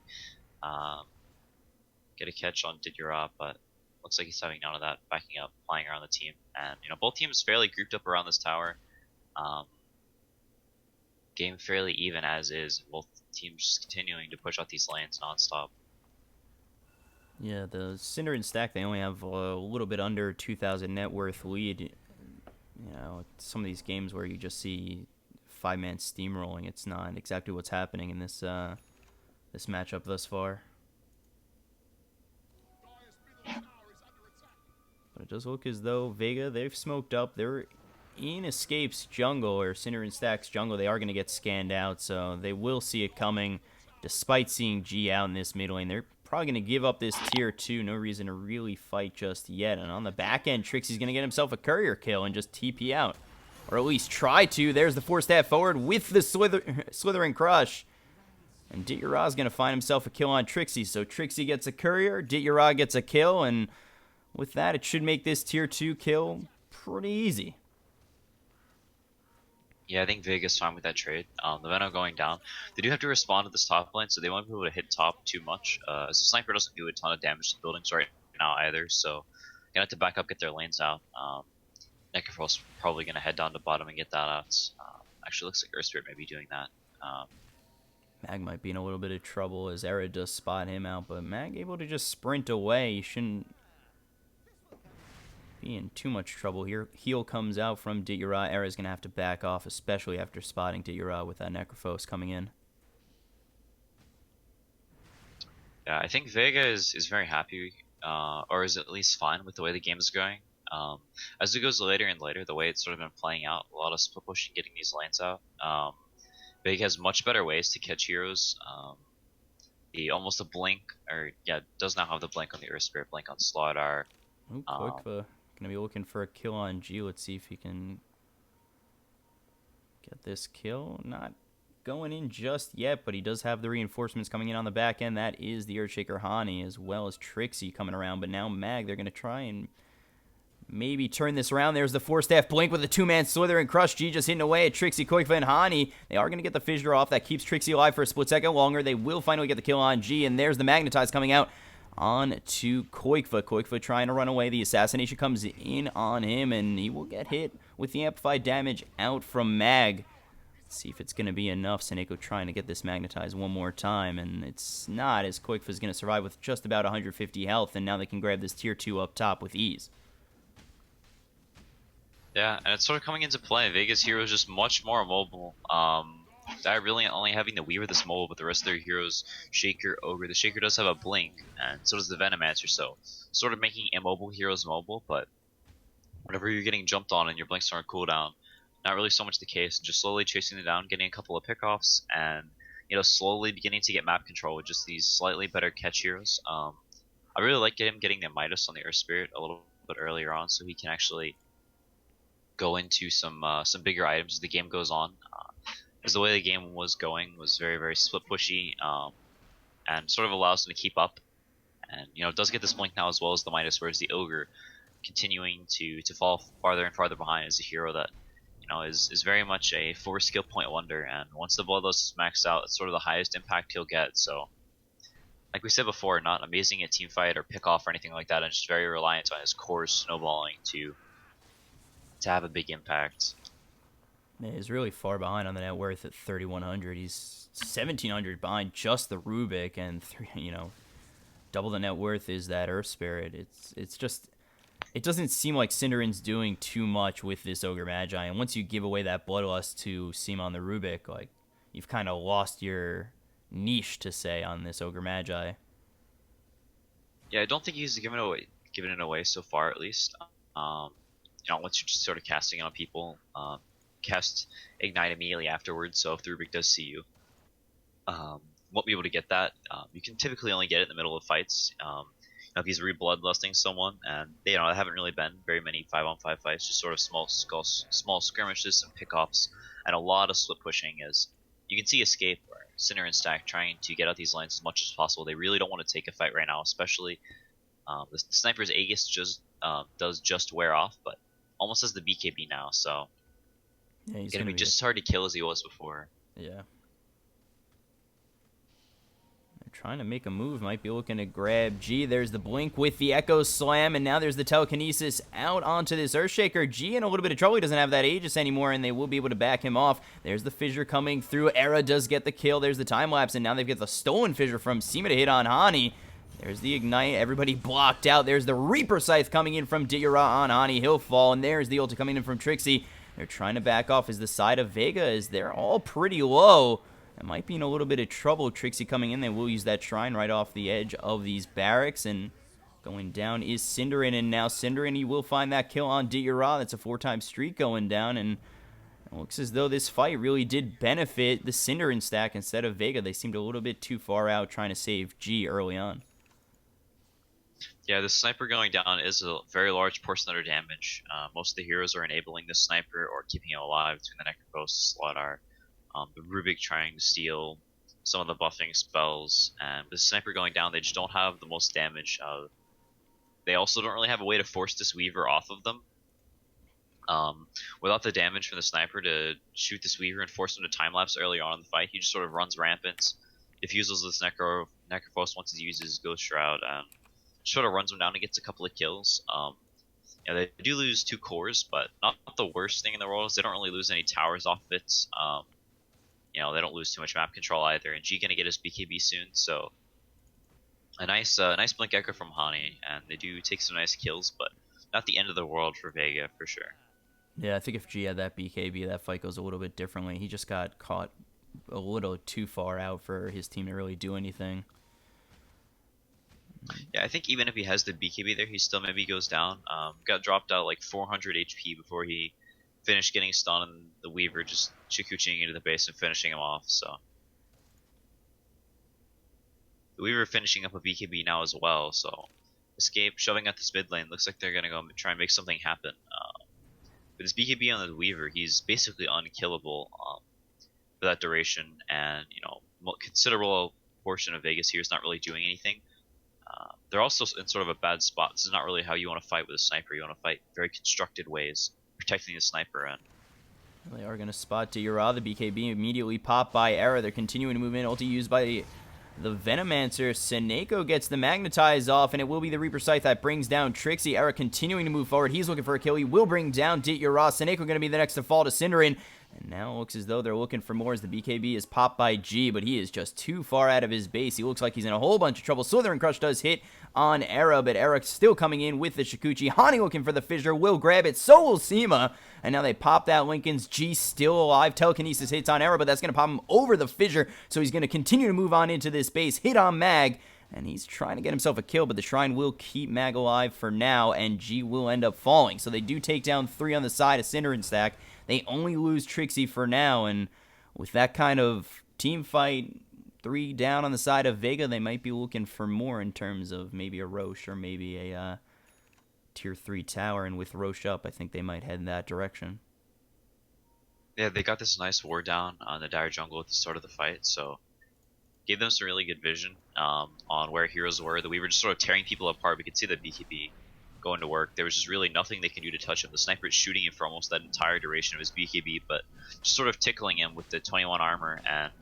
get a catch on Didura, but looks like he's having none of that, backing up, flying around the team. And, both teams fairly grouped up around this tower. Game fairly even as is, both teams just continuing to push out these lanes nonstop. Yeah, the Cinder and Stack, they only have a little bit under 2,000 net worth lead. Some of these games where you just see 5-man steamrolling, it's not exactly what's happening in this this matchup thus far. But it does look as though Vega, they've smoked up. They're in Escape's jungle, or Cinder and Stack's jungle. They are going to get scanned out, so they will see it coming. Despite seeing G out in this mid lane, they're probably going to give up this tier 2. No reason to really fight just yet. And on the back end, Trixie's going to get himself a courier kill and just TP out. Or at least try to. There's the 4-stab forward with the Slithering Crush. And Ditura's going to find himself a kill on Trixie. So Trixie gets a courier, Ditura gets a kill, and with that, it should make this tier 2 kill pretty easy. Yeah, I think Vega's fine with that trade. The Venom going down. They do have to respond to this top lane, so they won't be able to hit top too much. So Sniper doesn't do a ton of damage to buildings right now either, so gonna have to back up, get their lanes out. Necrophos probably gonna head down to bottom and get that out. Actually, looks like Earth Spirit may be doing that. Mag might be in a little bit of trouble as Era does spot him out, but Mag able to just sprint away. He shouldn't be in too much trouble here. Heal comes out from Ditura. Era's going to have to back off, especially after spotting Ditura with that Necrophos coming in. Yeah, I think Vega is very happy, or is at least fine with the way the game is going. As it goes later and later, the way it's sort of been playing out, a lot of split pushing, getting these lanes out. Vega has much better ways to catch heroes. He almost a blink, or yeah, does not have the blink on the Earth Spirit, blink on Slaughter. Ooh, Koikva gonna be looking for a kill on G. Let's see if he can get this kill. Not going in just yet, but he does have the reinforcements coming in on the back end. That is the Earthshaker Hani, as well as Trixie coming around. But now Mag, they're gonna try and maybe turn this around. There's the 4-staff blink with a 2-man Slither and Crush. G just hitting away at Trixie, Koikva, and Hani. They are going to get the Fissure off. That keeps Trixie alive for a split second longer. They will finally get the kill on G, and there's the Magnetize coming out on to Koikva. Koikva trying to run away. The assassination comes in on him, and he will get hit with the amplified damage out from Mag. Let's see if it's going to be enough. Seneko trying to get this Magnetize one more time, and it's not, as Koikva is going to survive with just about 150 health, and now they can grab this tier 2 up top with ease. Yeah, and it's sort of coming into play. Vega's hero is just much more mobile. They're really only having the Weaver this mobile, but the rest of their heroes, Shaker, Ogre. The Shaker does have a blink, and so does the Venomancer, so sort of making immobile heroes mobile, but whenever you're getting jumped on and your blinks are on cooldown, not really so much the case. Just slowly chasing them down, getting a couple of pickoffs, and slowly beginning to get map control with just these slightly better catch heroes. I really like him getting the Midas on the Earth Spirit a little bit earlier on, so he can actually go into some bigger items as the game goes on. As the way the game was going was very, very split pushy, and sort of allows him to keep up. And it does get this blink now as well as the Midas, whereas the Ogre continuing to fall farther and farther behind as a hero that is very much a 4 skill point wonder. And once the Bloodlust is maxed out, it's sort of the highest impact he'll get. So, like we said before, not amazing at team fight or pick off or anything like that, and just very reliant on his core snowballing to have a big impact. Yeah, he's really far behind on the net worth at 3,100. He's 1,700 behind just the Rubik, and double the net worth is that Earth Spirit. It's just it doesn't seem like Cinderin's doing too much with this Ogre Magi, and once you give away that Bloodlust to Simon the Rubik, like you've kind of lost your niche to say on this Ogre Magi. Yeah, I don't think he's given it away so far, at least. Once you're just sort of casting it on people, cast Ignite immediately afterwards. So if the Rubik does see you, won't be able to get that. You can typically only get it in the middle of fights. If he's re-bloodlusting someone, and there haven't really been very many 5-on-5 fights, just sort of small skirmishes, some pickoffs, and a lot of split pushing. As you can see, Escape or Cinder and Stack trying to get out these lines as much as possible. They really don't want to take a fight right now, especially the Sniper's Aegis does just wear off, but almost as the BKB now, so Yeah, he's gonna be just as hard to kill as he was before. Yeah. Trying to make a move, might be looking to grab G. There's the blink with the Echo Slam, and now there's the telekinesis out onto this Earthshaker. G in a little bit of trouble. He doesn't have that Aegis anymore, and they will be able to back him off. There's the fissure coming through. Era does get the kill. There's the time lapse, and now they've got the stolen fissure from Sima to hit on Hani. There's the Ignite. Everybody blocked out. There's the Reaper Scythe coming in from Dira on Hani. He'll fall, and there's the ulti coming in from Trixie. They're trying to back off as the side of Vega, as they're all pretty low. It might be in a little bit of trouble. Trixie coming in. They will use that shrine right off the edge of these barracks. And going down is Cinderin. And now Cinderin, he will find that kill on Dira. That's a 4-time streak going down. And it looks as though this fight really did benefit the Cinderin stack instead of Vega. They seemed a little bit too far out trying to save G early on. Yeah, the sniper going down is a very large portion of their damage. Most of the heroes are enabling the sniper or keeping him alive between the Necropost, Slaughter. The Rubik trying to steal some of the buffing spells, and with the sniper going down, they just don't have the most damage. They also don't really have a way to force this Weaver off of them. Without the damage from the sniper to shoot this Weaver and force him to time-lapse early on in the fight, he just sort of runs rampant, diffuses this Necropost once he uses Ghost Shroud, and sort of runs him down and gets a couple of kills. They do lose 2 cores, but not the worst thing in the world is they don't really lose any towers off of it. They don't lose too much map control either, and G gonna get his BKB soon, so a nice blink echo from Hani, and they do take some nice kills, but not the end of the world for Vega for sure. Yeah, I think if G had that BKB, that fight goes a little bit differently. He just got caught a little too far out for his team to really do anything. Yeah, I think even if he has the BKB there, he still maybe goes down. Got dropped out like 400 HP before he finished getting stunned, and the Weaver just Chikuchiing into the base and finishing him off. So the Weaver finishing up a BKB now as well. So Escape shoving at this mid lane. Looks like they're gonna go try and make something happen. With his BKB on the Weaver, he's basically unkillable for that duration, and considerable portion of Vegas here is not really doing anything. They're also in sort of a bad spot. This is not really how you want to fight with a sniper. You want to fight very constructed ways, protecting the sniper end. They are going to spot Dira. The BKB immediately popped by Era. They're continuing to move in. Ulti used by the Venomancer. Seneko gets the Magnetize off, and it will be the Reaper Scythe that brings down Trixie. Era continuing to move forward. He's looking for a kill. He will bring down Dira. Seneko going to be the next to fall to Cinderin. And now it looks as though they're looking for more as the BKB is popped by G, but he is just too far out of his base. He looks like he's in a whole bunch of trouble. Slithering Crush does hit on Era, but Era still coming in with the Shikuchi. Hani looking for the fissure, will grab it, so will Sima. And now they pop that Lincoln's. G still alive. Telekinesis hits on Era, but that's going to pop him over the fissure, so he's going to continue to move on into this base. Hit on Mag, and he's trying to get himself a kill, but the Shrine will keep Mag alive for now, and G will end up falling. So they do take down 3 on the side of Cinder and Stack. They only lose Trixie for now, and with that kind of team fight, 3 down on the side of Vega, they might be looking for more in terms of maybe a Roche or maybe a tier 3 tower, and with Roche up, I think they might head in that direction. Yeah, they got this nice war down on the Dire Jungle at the start of the fight, so gave them some really good vision on where heroes were. That we were just sort of tearing people apart. We could see the BKB going to work. There was just really nothing they can do to touch him. The sniper is shooting him for almost that entire duration of his BKB, but just sort of tickling him with the 21 armor, and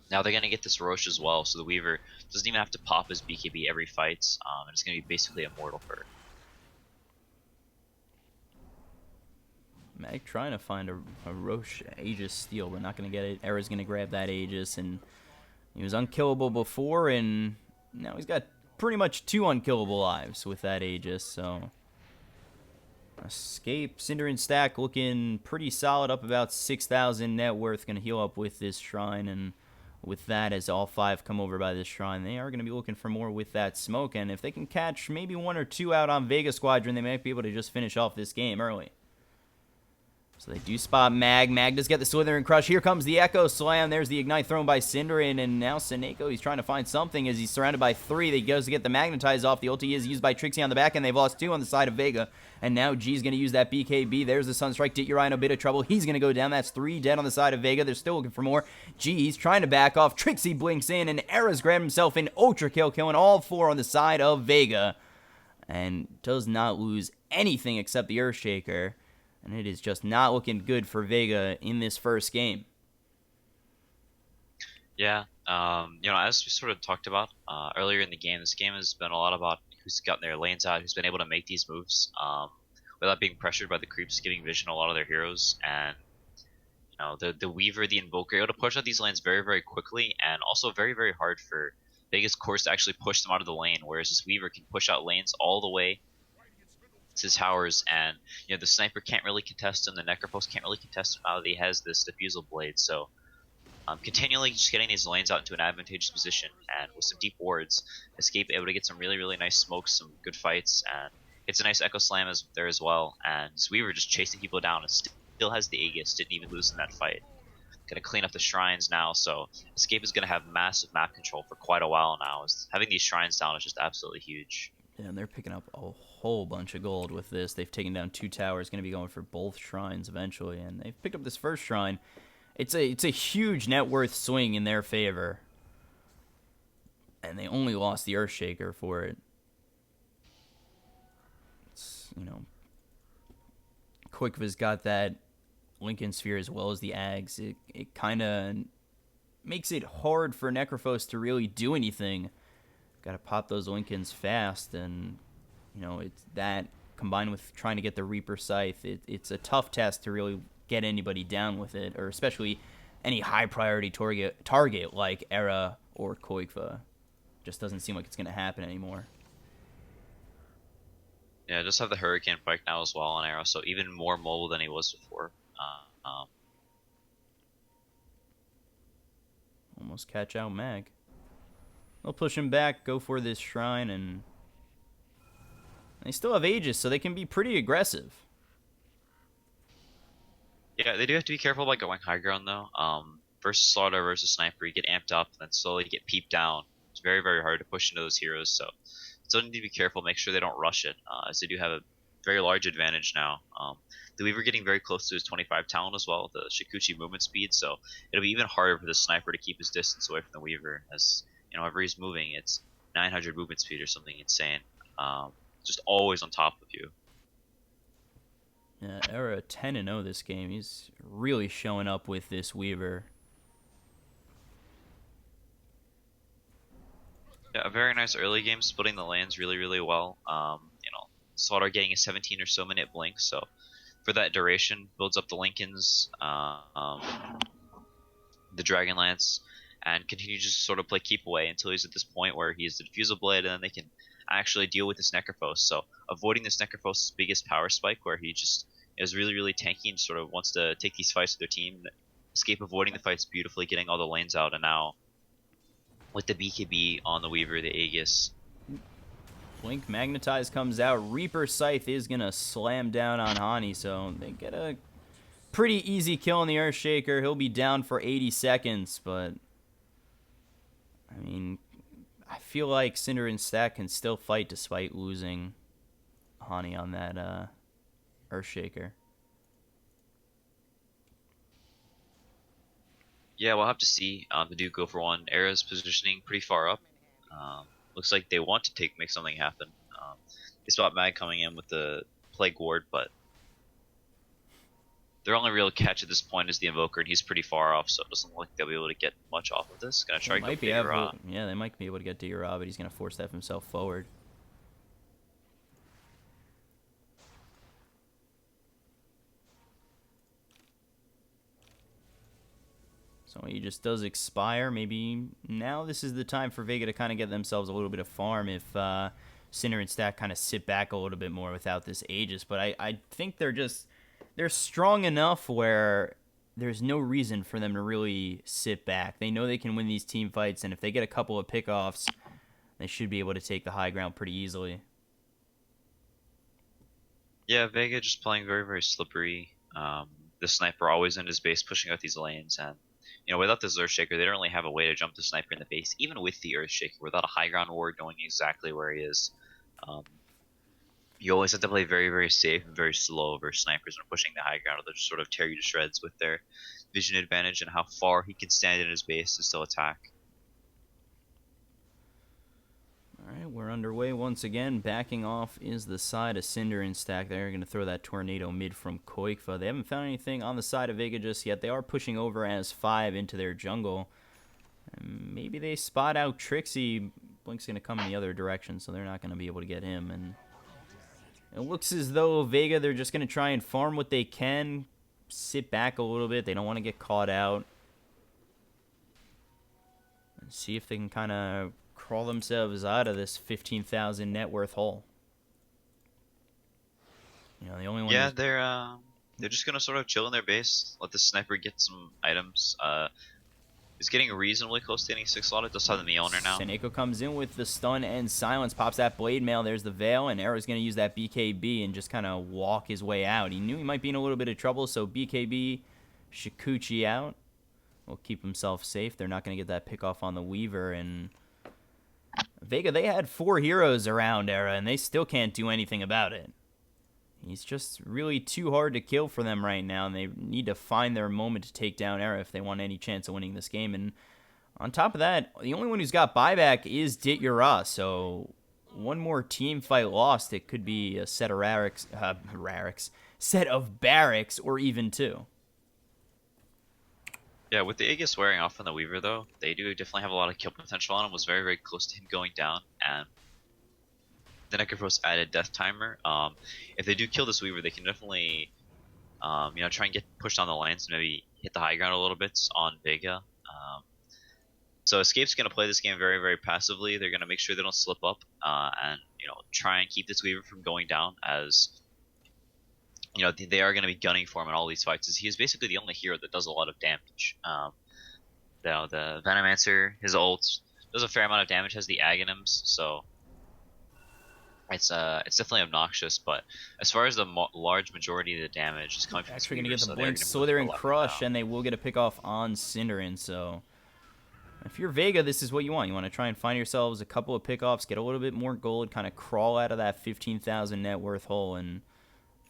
now they're going to get this Roche as well, so the Weaver doesn't even have to pop his BKB every fight, and it's going to be basically immortal for her. Mag trying to find a Roche Aegis steal, but not going to get it. Era's going to grab that Aegis, and he was unkillable before, and Now he's got pretty much 2 unkillable lives with that Aegis, so... Escape, Cinder and Stack looking pretty solid, up about 6,000 net worth. Going to heal up with this shrine, and with that, as all 5 come over by this shrine, they are going to be looking for more with that smoke. And if they can catch maybe 1 or 2 out on Vega Squadron, they might be able to just finish off this game early. So they do spot Mag. Mag does get the Slither and Crush. Here comes the Echo Slam. There's the Ignite thrown by Cinderin. And now Seneko, he's trying to find something as he's surrounded by 3. He goes to get the Magnetize off. The ulti is used by Trixie on the back, and they've lost 2 on the side of Vega. And now G's going to use that BKB. There's the Sunstrike. Dit Uri in a bit of trouble. He's going to go down. That's 3 dead on the side of Vega. They're still looking for more. G, he's trying to back off. Trixie blinks in, and Era's grabbed himself an Ultra Kill, killing all 4 on the side of Vega. And does not lose anything except the Earthshaker. And it is just not looking good for Vega in this first game. Yeah, as we sort of talked about earlier in the game, this game has been a lot about who's gotten their lanes out, who's been able to make these moves without being pressured by the creeps giving vision a lot of their heroes. And the Weaver, the Invoker, able to push out these lanes very, very quickly, and also very, very hard for Vega's cores to actually push them out of the lane, whereas this Weaver can push out lanes all the way to towers, and the sniper can't really contest him, the Necropost can't really contest him now that he has this Diffusal Blade. So continually just getting these lanes out into an advantageous position, and with some deep wards, Escape able to get some really, really nice smokes, some good fights, and it's a nice Echo Slam there as well. And we were just chasing people down, and still has the Aegis, didn't even lose in that fight. Gonna clean up the shrines now, so Escape is gonna have massive map control for quite a while now. Having these shrines down is just absolutely huge. Yeah, and they're picking up a whole bunch of gold with this. They've taken down 2 towers, going to be going for both shrines eventually, and they've picked up this first shrine. It's a huge net worth swing in their favor, and they only lost the Earthshaker for it. It's, Quickva's got that Lincoln Sphere as well as the Ags. It kind of makes it hard for Necrophos to really do anything. Got to pop those Lincolns fast, and it's that combined with trying to get the Reaper Scythe. It's a tough test to really get anybody down with it, or especially any high priority target like Era or Koikva. Just doesn't seem like it's going to happen anymore. Yeah, just have the Hurricane Pike now as well on Era, so even more mobile than he was before. Almost catch out Mag. They'll push him back, go for this shrine, and they still have Aegis, so they can be pretty aggressive. Yeah, they do have to be careful about going high ground, though. Versus Slaughter versus Sniper, you get amped up and then slowly get peeped down. It's very, very hard to push into those heroes, so still need to be careful, make sure they don't rush it, as they do have a very large advantage now. The Weaver getting very close to his 25 talent as well, the Shikuchi movement speed, so it'll be even harder for the Sniper to keep his distance away from the Weaver, as whenever he's moving, it's 900 movement speed or something insane. Just always on top of you. Yeah, Era 10-0 this game. He's really showing up with this Weaver. Yeah, a very nice early game, splitting the lanes really, really well. Slaughter getting a 17 or so minute blink, so for that duration, builds up the Lincolns, the Dragonlance, and continue to just sort of play keep away until he's at this point where he has the Diffusal Blade, and then they can actually deal with this Necrophos. So avoiding this Necrophos' biggest power spike, where he just is really, really tanky and sort of wants to take these fights with their team. Escape avoiding the fights beautifully, getting all the lanes out, and now with the BKB on the Weaver, the Aegis. Blink Magnetize comes out. Reaper Scythe is going to slam down on Hani, so they get a pretty easy kill on the Earthshaker. He'll be down for 80 seconds, but I mean, I feel like Cinder and Stack can still fight despite losing Hani on that Earthshaker. Yeah, we'll have to see. They do go for one. Era's positioning pretty far up. Looks like they want to make something happen. They spot Mag coming in with the Plague Ward, but their only real catch at this point is the Invoker, and he's pretty far off, so it doesn't look like they'll be able to get much off of this. Gonna try to go for Ra. Yeah, they might be able to get to Ra, but he's gonna force that himself forward. So he just does expire. Maybe now this is the time for Vega to kind of get themselves a little bit of farm if Cinder and Stack kind of sit back a little bit more without this Aegis. But I think they're strong enough where there's no reason for them to really sit back. They know they can win these team fights, and if they get a couple of pickoffs, they should be able to take the high ground pretty easily. Yeah, Vega just playing very, very slippery. The sniper always in his base pushing out these lanes, and without this Earthshaker, they don't really have a way to jump the sniper in the base, even with the Earthshaker, without a high ground ward knowing exactly where he is. Um, you always have to play very, very safe and very slow versus snipers when pushing the high ground, or they'll just sort of tear you to shreds with their vision advantage and how far he can stand in his base and still attack. Alright, we're underway once again. Backing off is the side of Cinder and Stack. They're going to throw that tornado mid from Koikfa. They haven't found anything on the side of Vega just yet. They are pushing over as 5 into their jungle. And maybe they spot out Trixie. Blink's going to come in the other direction, so they're not going to be able to get him. And it looks as though Vega, they're just going to try and farm what they can. Sit back a little bit. They don't want to get caught out. And see if they can kind of crawl themselves out of this 15,000 net worth hole. The only one. Yeah, they're just gonna sort of chill in their base, let the sniper get some items. Is getting reasonably close to getting 6 slotted. Does have the Mjolnir now. Seneko comes in with the stun and silence, pops that blade mail. There's the veil, and Arrow's gonna use that BKB and just kind of walk his way out. He knew he might be in a little bit of trouble, so BKB, Shikuchi out. Will keep himself safe. They're not gonna get that pick off on the Weaver, and Vega, they had 4 heroes around Era, and they still can't do anything about it. He's just really too hard to kill for them right now, and they need to find their moment to take down Era if they want any chance of winning this game. And on top of that, the only one who's got buyback is Dit Yura, so one more team fight lost, it could be a set of set of barracks, or even 2. Yeah, with the Aegis wearing off on the Weaver, though, they do definitely have a lot of kill potential on him. Was very, very close to him going down, and the Necrophos added Death Timer. If they do kill this Weaver, they can definitely, try and get pushed on the lanes and maybe hit the high ground a little bit on Vega. So Escape's going to play this game very, very passively. They're going to make sure they don't slip up and, try and keep this Weaver from going down, as they are going to be gunning for him in all these fights, as he is basically the only hero that does a lot of damage. The Venomancer, his ult, does a fair amount of damage, has the Aghanims, so it's definitely obnoxious, but as far as the large majority of the damage is coming from Actually, Weaver, going to get the Blink, so Slither, and Crush, and they will get a pick off on Cinderin, so if you're Vega, this is what you want. You want to try and find yourselves a couple of pickoffs, get a little bit more gold, kind of crawl out of that 15,000 net worth hole, and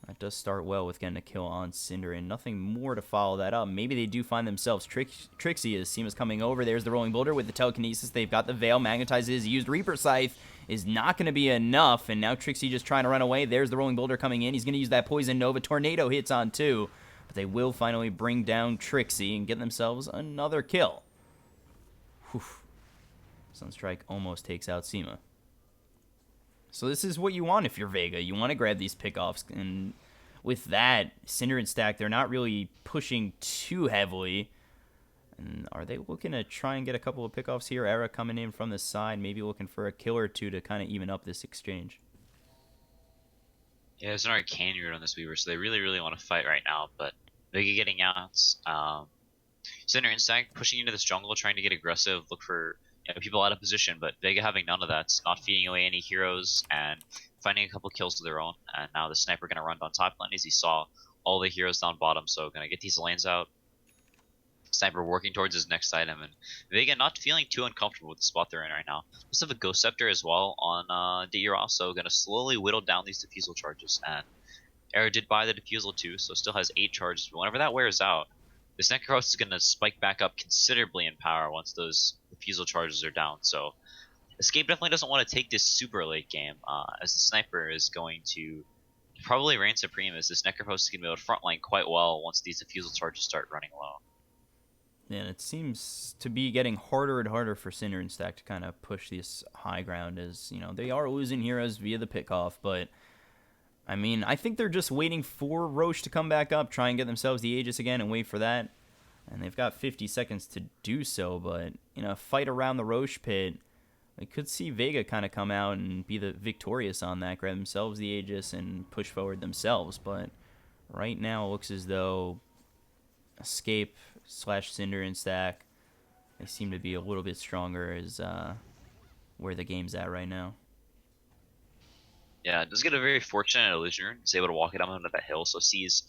that does start well with getting a kill on Cinder, and nothing more to follow that up. Maybe they do find themselves Trixie as Seema's coming over. There's the Rolling Boulder with the Telekinesis. They've got the Veil. Magnetizes. Used Reaper Scythe is not going to be enough, and now Trixie just trying to run away. There's the Rolling Boulder coming in. He's going to use that Poison Nova. Tornado hits on 2, but they will finally bring down Trixie and get themselves another kill. Whew. Sunstrike almost takes out Seema. So this is what you want if you're Vega. You want to grab these pickoffs, and with that, Cinder and Stack, they're not really pushing too heavily. And are they looking to try and get a couple of pickoffs here? Era coming in from the side, maybe looking for a kill or 2 to kind of even up this exchange. Yeah, there's an Arcane root on this Weaver, so they really, really want to fight right now, but Vega getting out. Cinder and Stack pushing into this jungle, trying to get aggressive, look for people out of position, but Vega having none of that, not feeding away any heroes, and finding a couple kills of their own. And now the sniper going to run down top lane as he saw all the heroes down bottom, so going to get these lanes out. Sniper working towards his next item, and Vega not feeling too uncomfortable with the spot they're in right now. Just have a Ghost Scepter as well on Dit Yura, also going to slowly whittle down these defusal charges. And Era did buy the defusal too, so still has 8 charges, but whenever that wears out, this Necrophos is going to spike back up considerably in power once those defusal charges are down. So Escape definitely doesn't want to take this super late game, as the sniper is going to probably reign supreme, as this Necrophos is going to be able to frontline quite well once these defusal charges start running low. Yeah, and it seems to be getting harder and harder for Cinder and Stack to kind of push this high ground, as they are losing heroes via the pickoff, but I mean, I think they're just waiting for Roche to come back up, try and get themselves the Aegis again, and wait for that. And they've got 50 seconds to do so, but in a fight around the Roche pit, we could see Vega kind of come out and be the victorious on that, grab themselves the Aegis and push forward themselves. But right now it looks as though Escape slash Cinder and Stack, they seem to be a little bit stronger as where the game's at right now. Yeah, does get a very fortunate illusioner. He's able to walk it up onto that hill, so sees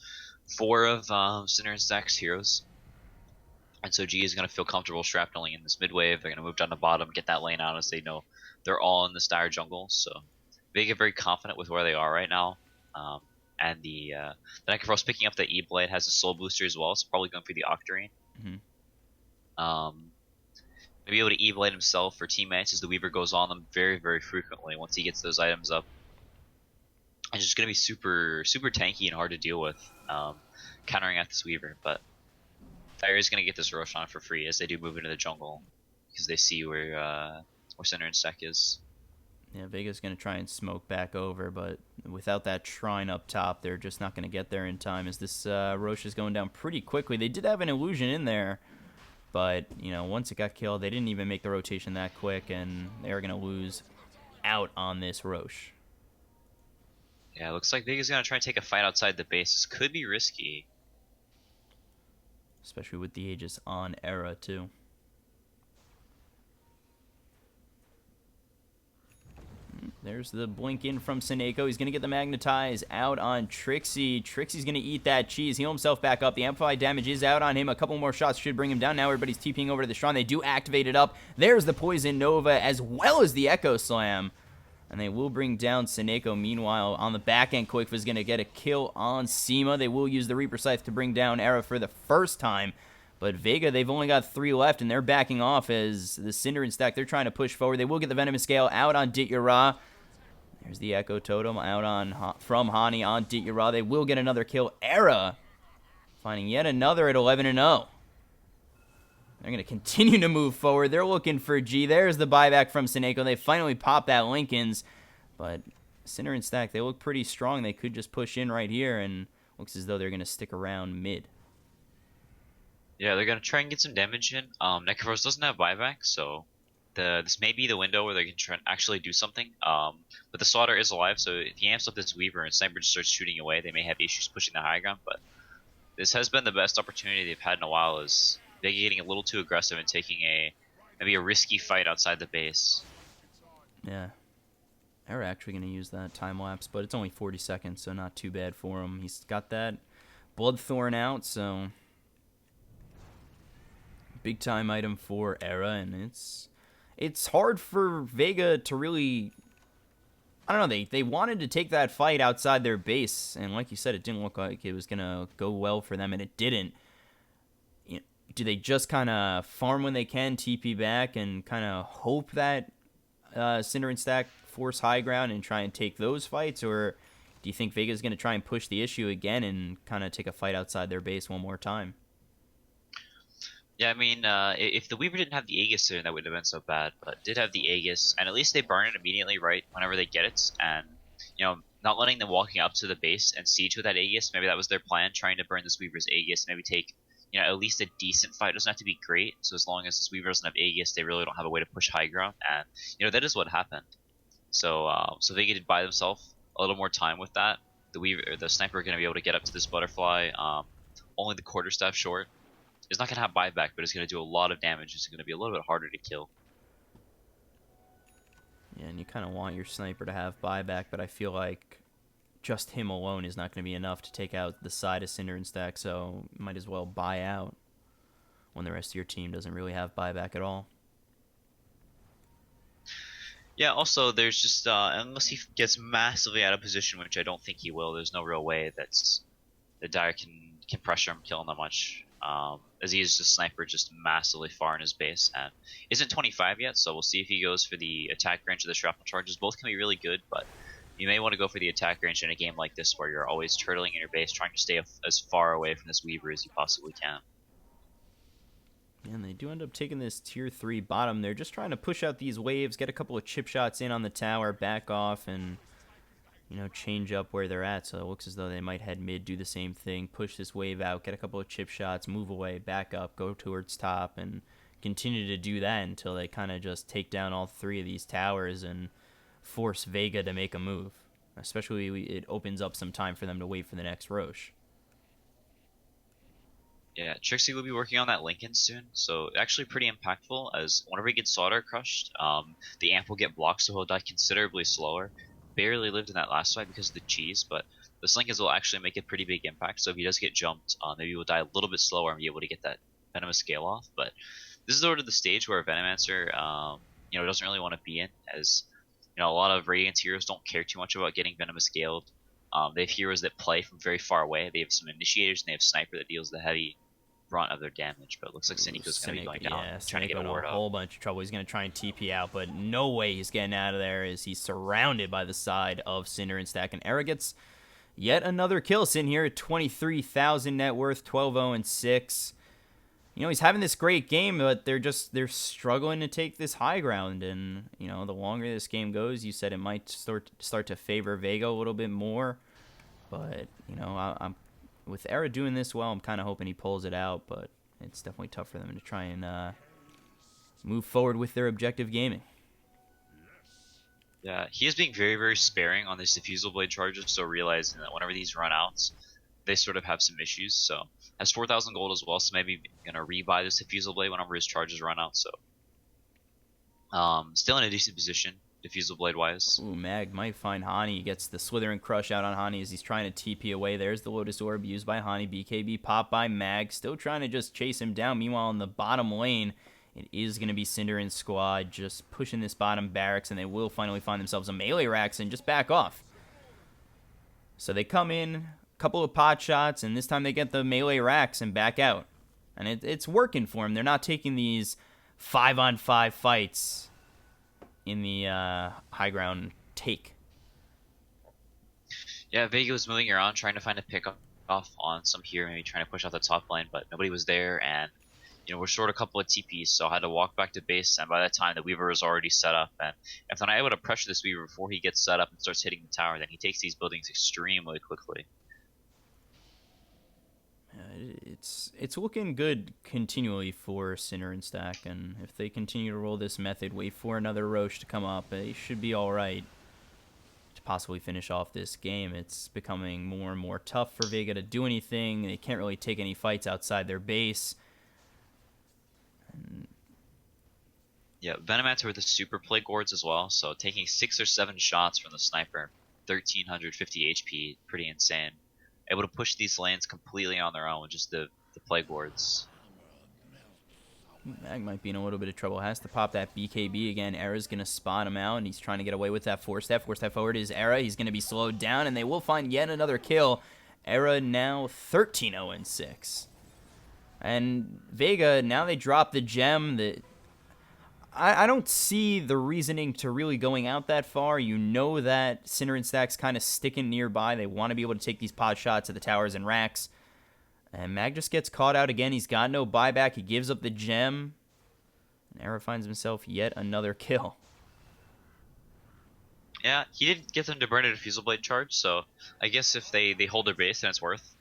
4 of Cinder and Stack's heroes. And so G is going to feel comfortable shrapneling in this mid wave. They're going to move down the bottom, get that lane out as they know they're all in this dire jungle. So they get very confident with where they are right now. And the Necrophrost's picking up the E-Blade, has a soul booster as well, so probably going for the Octarine. Maybe able to E-Blade himself for teammates as the Weaver goes on them very, very frequently once he gets those items up. It's just going to be super, super tanky and hard to deal with countering at this Weaver, but Fire is going to get this Roshan for free as they do move into the jungle because they see where Cinder and Stack is. Yeah, Vega's going to try and smoke back over, but without that shrine up top, they're just not going to get there in time as this Roche is going down pretty quickly. They did have an illusion in there, but, you know, once it got killed, they didn't even make the rotation that quick, and they're going to lose out on this Roche. Yeah, looks like Vega's going to try and take a fight outside the base. This could be risky. Especially with the Aegis on Era, too. There's the blink in from Seneko. He's going to get the Magnetize out on Trixie. Trixie's going to eat that cheese, heal himself back up. The Amplified damage is out on him. A couple more shots should bring him down. Now everybody's TPing over to the Shrine. They do activate it up. There's the Poison Nova as well as the Echo Slam. And they will bring down Seneko. Meanwhile, on the back end, Quick is going to get a kill on Sema. They will use the Reaper Scythe to bring down Era for the first time. But Vega, they've only got 3 left, and they're backing off as the Cinder and Stack, they're trying to push forward. They will get the Venomous Scale out on Dityara. There's the Echo Totem out on from Hani on Dityara. They will get another kill. Era finding yet another at 11-0. They're going to continue to move forward. They're looking for G. There's the buyback from Seneko. They finally pop that Lincoln's. But Cinder and Stack, they look pretty strong. They could just push in right here, and looks as though they're going to stick around mid. Yeah, they're going to try and get some damage in. Necrophrose doesn't have buyback, so this may be the window where they can try and actually do something. But the Slaughter is alive, so if he amps up this Weaver and Sniper just starts shooting away, they may have issues pushing the high ground. But this has been the best opportunity they've had in a while, is Vega getting a little too aggressive and taking maybe a risky fight outside the base. Yeah. They're actually going to use that time lapse, but it's only 40 seconds, so not too bad for him. He's got that Bloodthorn out, so big time item for Era, and it's hard for Vega to really, I don't know, they wanted to take that fight outside their base, and like you said, it didn't look like it was going to go well for them, and it didn't. Do they just kind of farm when they can, TP back, and kind of hope that Cinder and Stack force high ground and try and take those fights? Or do you think Vega's going to try and push the issue again and kind of take a fight outside their base one more time? Yeah, I mean, if the Weaver didn't have the Aegis there, that wouldn't have been so bad. But did have the Aegis, and at least they burn it immediately right whenever they get it. And, you know, not letting them walking up to the base and siege with that Aegis, maybe that was their plan, trying to burn this Weaver's Aegis, maybe take, you know, at least a decent fight. It doesn't have to be great, so as long as this Weaver doesn't have Aegis, they really don't have a way to push high ground, and, you know, that is what happened. So Vega did buy themselves a little more time with that. The Sniper are going to be able to get up to this Butterfly, only the quarterstaff short. It's not going to have buyback, but it's going to do a lot of damage. It's going to be a little bit harder to kill. Yeah, and you kind of want your Sniper to have buyback, but I feel like just him alone is not going to be enough to take out the side of Cinder and Stack, so you might as well buy out when the rest of your team doesn't really have buyback at all. Yeah, also, there's just, unless he gets massively out of position, which I don't think he will, there's no real way that Dire can pressure him, kill him that much. As he is just Sniper just massively far in his base, and isn't 25 yet, so we'll see if he goes for the attack range or the shrapnel charges. Both can be really good, but you may want to go for the attack range in a game like this where you're always turtling in your base, trying to stay as far away from this Weaver as you possibly can. And they do end up taking this tier 3 bottom. They're just trying to push out these waves, get a couple of chip shots in on the tower, back off, and change up where they're at. So it looks as though they might head mid, do the same thing, push this wave out, get a couple of chip shots, move away, back up, go towards top, and continue to do that until they kind of just take down all three of these towers and force Vega to make a move. Especially, it opens up some time for them to wait for the next Roche. Yeah, Trixie will be working on that Lincoln soon, so actually pretty impactful, as whenever he gets solder crushed, the amp will get blocked, so he'll die considerably slower. Barely lived in that last fight because of the cheese, but the Slinkins will actually make a pretty big impact, so if he does get jumped, maybe he'll die a little bit slower and be able to get that Venomous scale off. But this is sort of the stage where Venomancer, doesn't really want to be in, as a lot of Radiant heroes don't care too much about getting Venomous scaled. They have heroes that play from very far away. They have some initiators, and they have Sniper that deals the heavy brunt of their damage. But it looks like Sinico's going to be going down, trying to get a ward a up. whole bunch of trouble. He's going to try and TP out, but no way he's getting out of there, as he's surrounded by the side of Cinder and Stack. And Era gets yet another kill. Sin here at 23,000 net worth, 12-0-6. He's having this great game, but they're struggling to take this high ground. And the longer this game goes, you said it might start to favor Vega a little bit more. But I'm with Era doing this well, I'm kind of hoping he pulls it out. But it's definitely tough for them to try and move forward with their objective gaming. Yeah, he is being very, very sparing on these Diffusal Blade charges, so realizing that whenever these run out, they sort of have some issues. So has 4,000 gold as well, so maybe gonna rebuy this Diffusal Blade whenever his charges run out. So still in a decent position, Diffusal Blade wise. Ooh, Mag might find Hani. He gets the Slithering Crush out on Hani as he's trying to TP away. There's the Lotus Orb used by Hani. BKB popped by Mag, still trying to just chase him down. Meanwhile, in the bottom lane, it is going to be Cinder and Squad just pushing this bottom barracks, and they will finally find themselves a melee racks and just back off. So they come in, a couple of pot shots, and this time they get the melee racks and back out. And it's working for them. They're not taking these 5-on-5 fights in the high ground take. Yeah, Vega was moving around trying to find a pick off on some hero, maybe trying to push out the top lane, but nobody was there, and we're short a couple of TPs, so I had to walk back to base, and by that time the Weaver was already set up, and if I'm able to pressure this Weaver before he gets set up and starts hitting the tower, then he takes these buildings extremely quickly. It's looking good continually for Sinner and Stack, and if they continue to roll this method, wait for another Roche to come up, they should be alright to possibly finish off this game. It's becoming more and more tough for Vega to do anything. They can't really take any fights outside their base. Yeah, Venomancer with the super plague wards as well, so taking 6 or 7 shots from the sniper, 1350 HP, pretty insane. Able to push these lanes completely on their own with just the plague wards. Mag might be in a little bit of trouble. Has to pop that BKB again. Era's going to spot him out, and he's trying to get away with that 4-step. 4-step forward is Era. He's going to be slowed down, and they will find yet another kill. Era now 13-0-6. And Vega, now they drop the gem. I don't see the reasoning to really going out that far. That Sinner and Stack's kind of sticking nearby. They want to be able to take these pot shots at the towers and racks. And Mag just gets caught out again. He's got no buyback. He gives up the gem. And Era finds himself yet another kill. Yeah, he did get them to burn a Diffusal Blade charge, so I guess if they hold their base, then it's worth.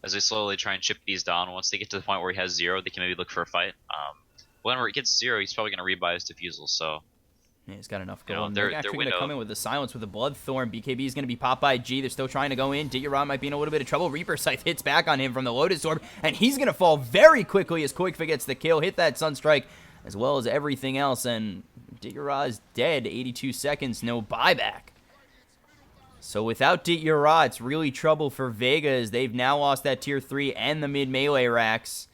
As they slowly try and chip these down, once they get to the point where he has 0, they can maybe look for a fight. Whenever it gets 0, he's probably going to rebuy his Diffusal, so... Yeah, he's got enough gold. They're actually going to come in with the silence with the Bloodthorn. BKB is going to be popped by G. They're still trying to go in. Diggerod might be in a little bit of trouble. Reaper Scythe hits back on him from the Lotus Orb, and he's going to fall very quickly as Koikfa gets the kill. Hit that Sunstrike as well as everything else, and Diggerod is dead. 82 seconds, no buyback. So without Ditya, it's really trouble for Vega, as they've now lost that tier 3 and the mid melee racks.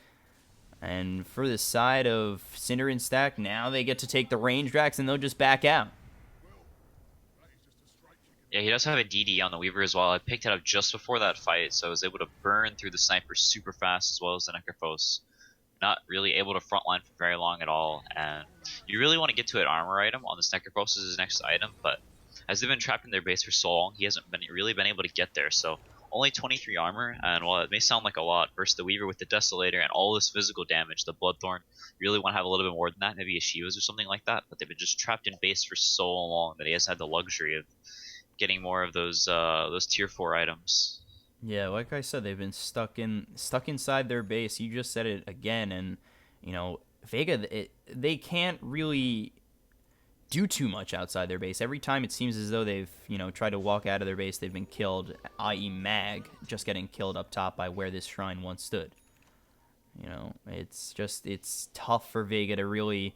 And for the side of Cinder and Stack, now they get to take the range racks and they'll just back out. Yeah, he does have a DD on the Weaver as well. I picked it up just before that fight, so I was able to burn through the sniper super fast as well as the Necrophos. Not really able to frontline for very long at all, and you really want to get to an armor item on this Necrophos as his next item, but as they've been trapped in their base for so long, he hasn't really been able to get there, so only 23 armor, and while it may sound like a lot, versus the Weaver with the Desolator and all this physical damage, the Bloodthorn, you really want to have a little bit more than that, maybe a Shivas or something like that, but they've been just trapped in base for so long that he hasn't had the luxury of getting more of those tier 4 items. Yeah, like I said, they've been stuck inside their base. You just said it again, and you know, Vega, they can't really do too much outside their base. Every time it seems as though they've, tried to walk out of their base, they've been killed, i.e. Mag, just getting killed up top by where this shrine once stood. It's tough for Vega to really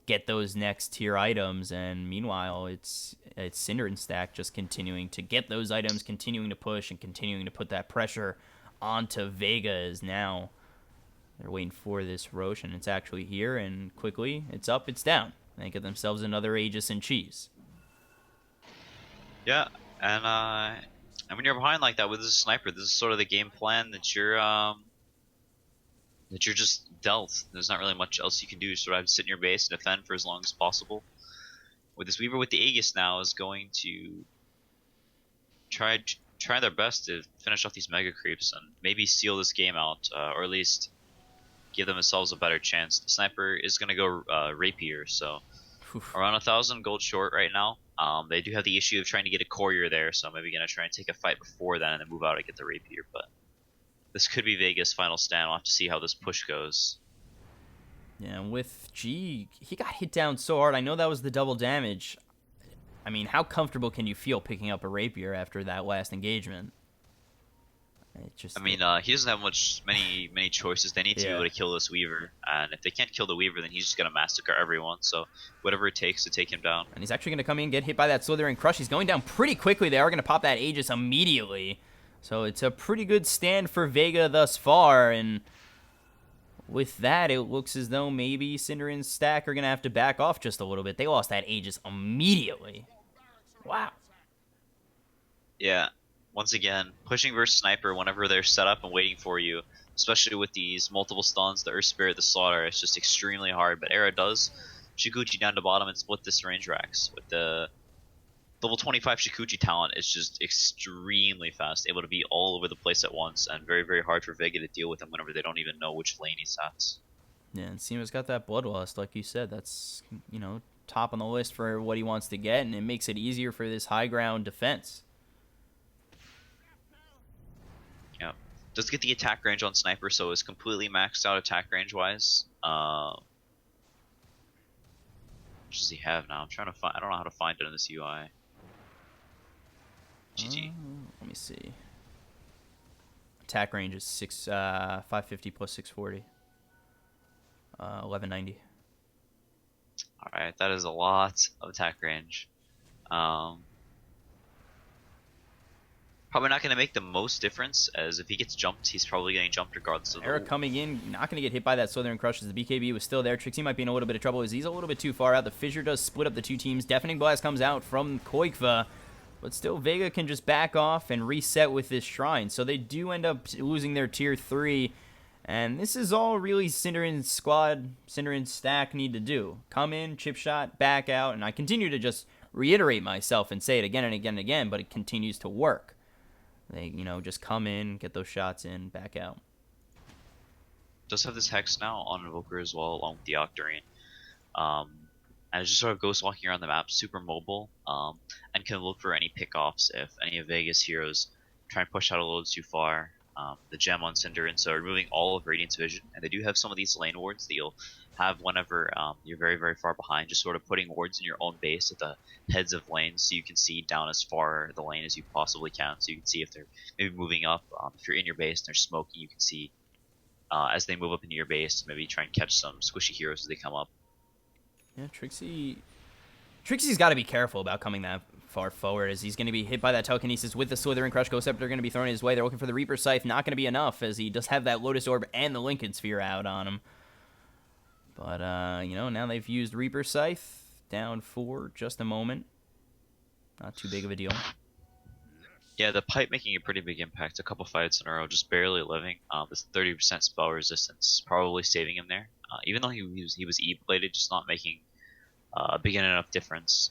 get those next tier items, and meanwhile, it's Cinder and Stack just continuing to get those items, continuing to push, and continuing to put that pressure onto Vega. As now they're waiting for this Roche, and it's actually here, and quickly, it's up, it's down. They get themselves another Aegis and cheese. Yeah, and when you're behind like that with this sniper, this is sort of the game plan that you're just dealt. There's not really much else you can do. Sort of have to sit in your base and defend for as long as possible. With this Weaver with the Aegis now is going to try their best to finish off these mega creeps and maybe seal this game out, or at least give themselves a better chance. The sniper is going to go rapier, so Oof. around 1,000 gold short right now. They do have the issue of trying to get a courier there, so maybe gonna try and take a fight before then and then move out and get the rapier. But this could be Vega's final stand. We'll have to see how this push goes. Yeah, with G, he got hit down so hard. I know that was the double damage. I mean, how comfortable can you feel picking up a rapier after that last engagement? I mean, he doesn't have many choices. They need to be able to kill this Weaver, and if they can't kill the Weaver, then he's just gonna massacre everyone. So whatever it takes to take him down. And he's actually going to come in and get hit by that Slithering Crush. He's going down pretty quickly. They are going to pop that Aegis immediately. So it's a pretty good stand for Vega thus far. And with that, it looks as though maybe Cinder and Stack are going to have to back off just a little bit. They lost that Aegis immediately. Wow. Yeah. Once again, pushing versus sniper whenever they're set up and waiting for you, especially with these multiple stuns, the Earth Spirit, the Slaughter, it's just extremely hard. But Era does Shikuchi down to bottom and split this range racks. With the level 25 Shikuchi talent, it's just extremely fast, able to be all over the place at once, and very, very hard for Vega to deal with them whenever they don't even know which lane he's at. Yeah, and Seema's got that Bloodlust, like you said. That's, top on the list for what he wants to get, and it makes it easier for this high ground defense. Yeah. Does get the attack range on Sniper, so it's completely maxed out attack range wise. What does he have now? I'm trying to find. I don't know how to find it in this UI. GG. Let me see. Attack range is 550 plus 640. 1190. Alright, that is a lot of attack range. Probably not going to make the most difference, as if he gets jumped, he's probably getting jumped regardless of the... Eric coming in, not going to get hit by that Southern Crush as the BKB was still there. Trixie might be in a little bit of trouble as he's a little bit too far out. The Fissure does split up the two teams. Deafening Blast comes out from Koikva, but still Vega can just back off and reset with this Shrine. So they do end up losing their Tier 3, and this is all really Cinder and Stack need to do. Come in, chip shot, back out, and I continue to just reiterate myself and say it again and again and again, but it continues to work. They, just come in, get those shots in, back out. Does have this Hex now on Invoker as well, along with the Octarine. And it's just sort of ghost walking around the map, super mobile, and can look for any pickoffs if any of Vega's heroes try and push out a little too far. The gem on Cinder, and so removing all of Radiant's vision. And they do have some of these lane wards that you'll have whenever you're very, very far behind, just sort of putting wards in your own base at the heads of lanes so you can see down as far the lane as you possibly can, so you can see if they're maybe moving up. If you're in your base and they're smoking, you can see as they move up into your base, maybe try and catch some squishy heroes as they come up. Yeah, Trixie's got to be careful about coming that far forward, as he's going to be hit by that telekinesis with the Slithering Crush. Ghost Scepter going to be thrown his way. They're looking for the Reaper Scythe. Not going to be enough, as he does have that Lotus Orb and the Lincoln Sphere out on him. But, now they've used Reaper Scythe. Down for just a moment. Not too big of a deal. Yeah, the pipe making a pretty big impact. A couple fights in a row, just barely living. This 30% spell resistance probably saving him there. Even though he was E-bladed, just not making a big enough difference.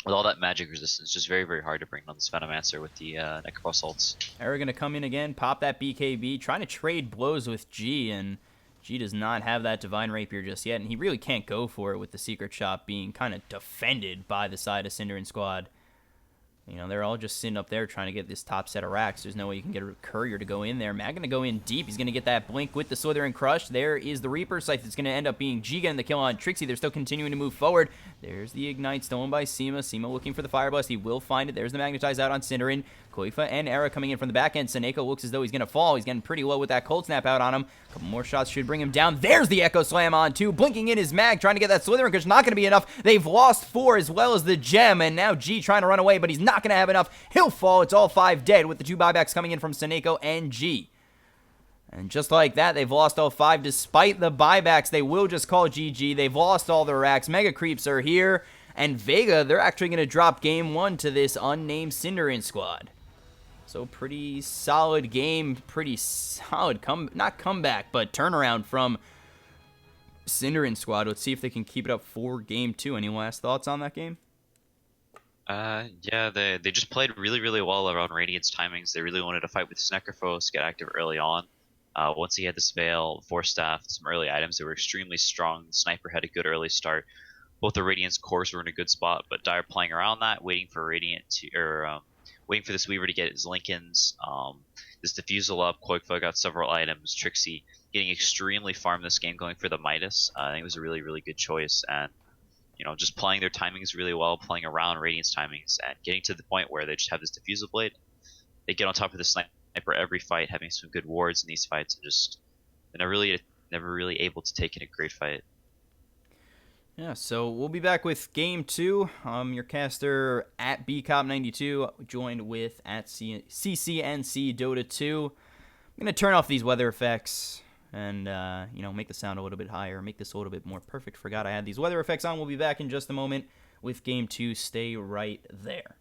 With all that magic resistance, just very, very hard to bring on this Venomancer with the Necroboss ults. Era going to come in again, pop that BKB, trying to trade blows with G, and G does not have that Divine Rapier just yet, and he really can't go for it with the Secret Shop being kind of defended by the side of Cinder and Squad. You know, they're all just sitting up there trying to get this top set of racks. There's no way you can get a Courier to go in there. Mag going to go in deep. He's going to get that Blink with the Slither Crush. There is the Reaper Scythe. It's going to end up being G getting the kill on Trixie. They're still continuing to move forward. There's the Ignite stolen by Sima. Sima looking for the Fire Blast. He will find it. There's the Magnetize out on Cinderin. Koifa and Era coming in from the back end. Seneko looks as though he's going to fall. He's getting pretty low with that Cold Snap out on him. A couple more shots should bring him down. There's the Echo Slam on two. Blinking in his Mag, trying to get that Slither Crush. Not going to be enough. They've lost 4 as well as the Gem, and now G trying to run away, but he's not going to have enough. He'll fall. It's all 5 dead with the 2 buybacks coming in from Seneko and G. And just like that, they've lost all 5 despite the buybacks. They will just call GG. They've lost all their racks. Mega Creeps are here. And Vega, they're actually going to drop game 1 to this unnamed Cinderin squad. So pretty solid game. Pretty solid, not comeback, but turnaround from Cinderin squad. Let's see if they can keep it up for game 2. Any last thoughts on that game? Yeah, they just played really, really well around Radiant's timings. They really wanted to fight with Sneckerphos, get active early on. Once he had this Veil, Force Staff, some early items that were extremely strong. Sniper had a good early start. Both the Radiant's cores were in a good spot, but Dire playing around that, waiting for Radiant to, waiting for this Weaver to get his Lincolns. This Diffusal up, Koikfa got several items. Trixie getting extremely farmed this game, going for the Midas. I think it was a really, really good choice, and you know, just playing their timings really well, playing around Radiant's timings, and getting to the point where they just have this Diffusal Blade. They get on top of the Sniper every fight, having some good wards in these fights, and just they're never really able to take in a great fight. Yeah, so we'll be back with game 2. Your caster at BCOP92, joined with at CCNC Dota 2. I'm going to turn off these weather effects and, you know, make the sound a little bit higher, make this a little bit more perfect. Forgot I had these weather effects on. We'll be back in just a moment with game 2. Stay right there.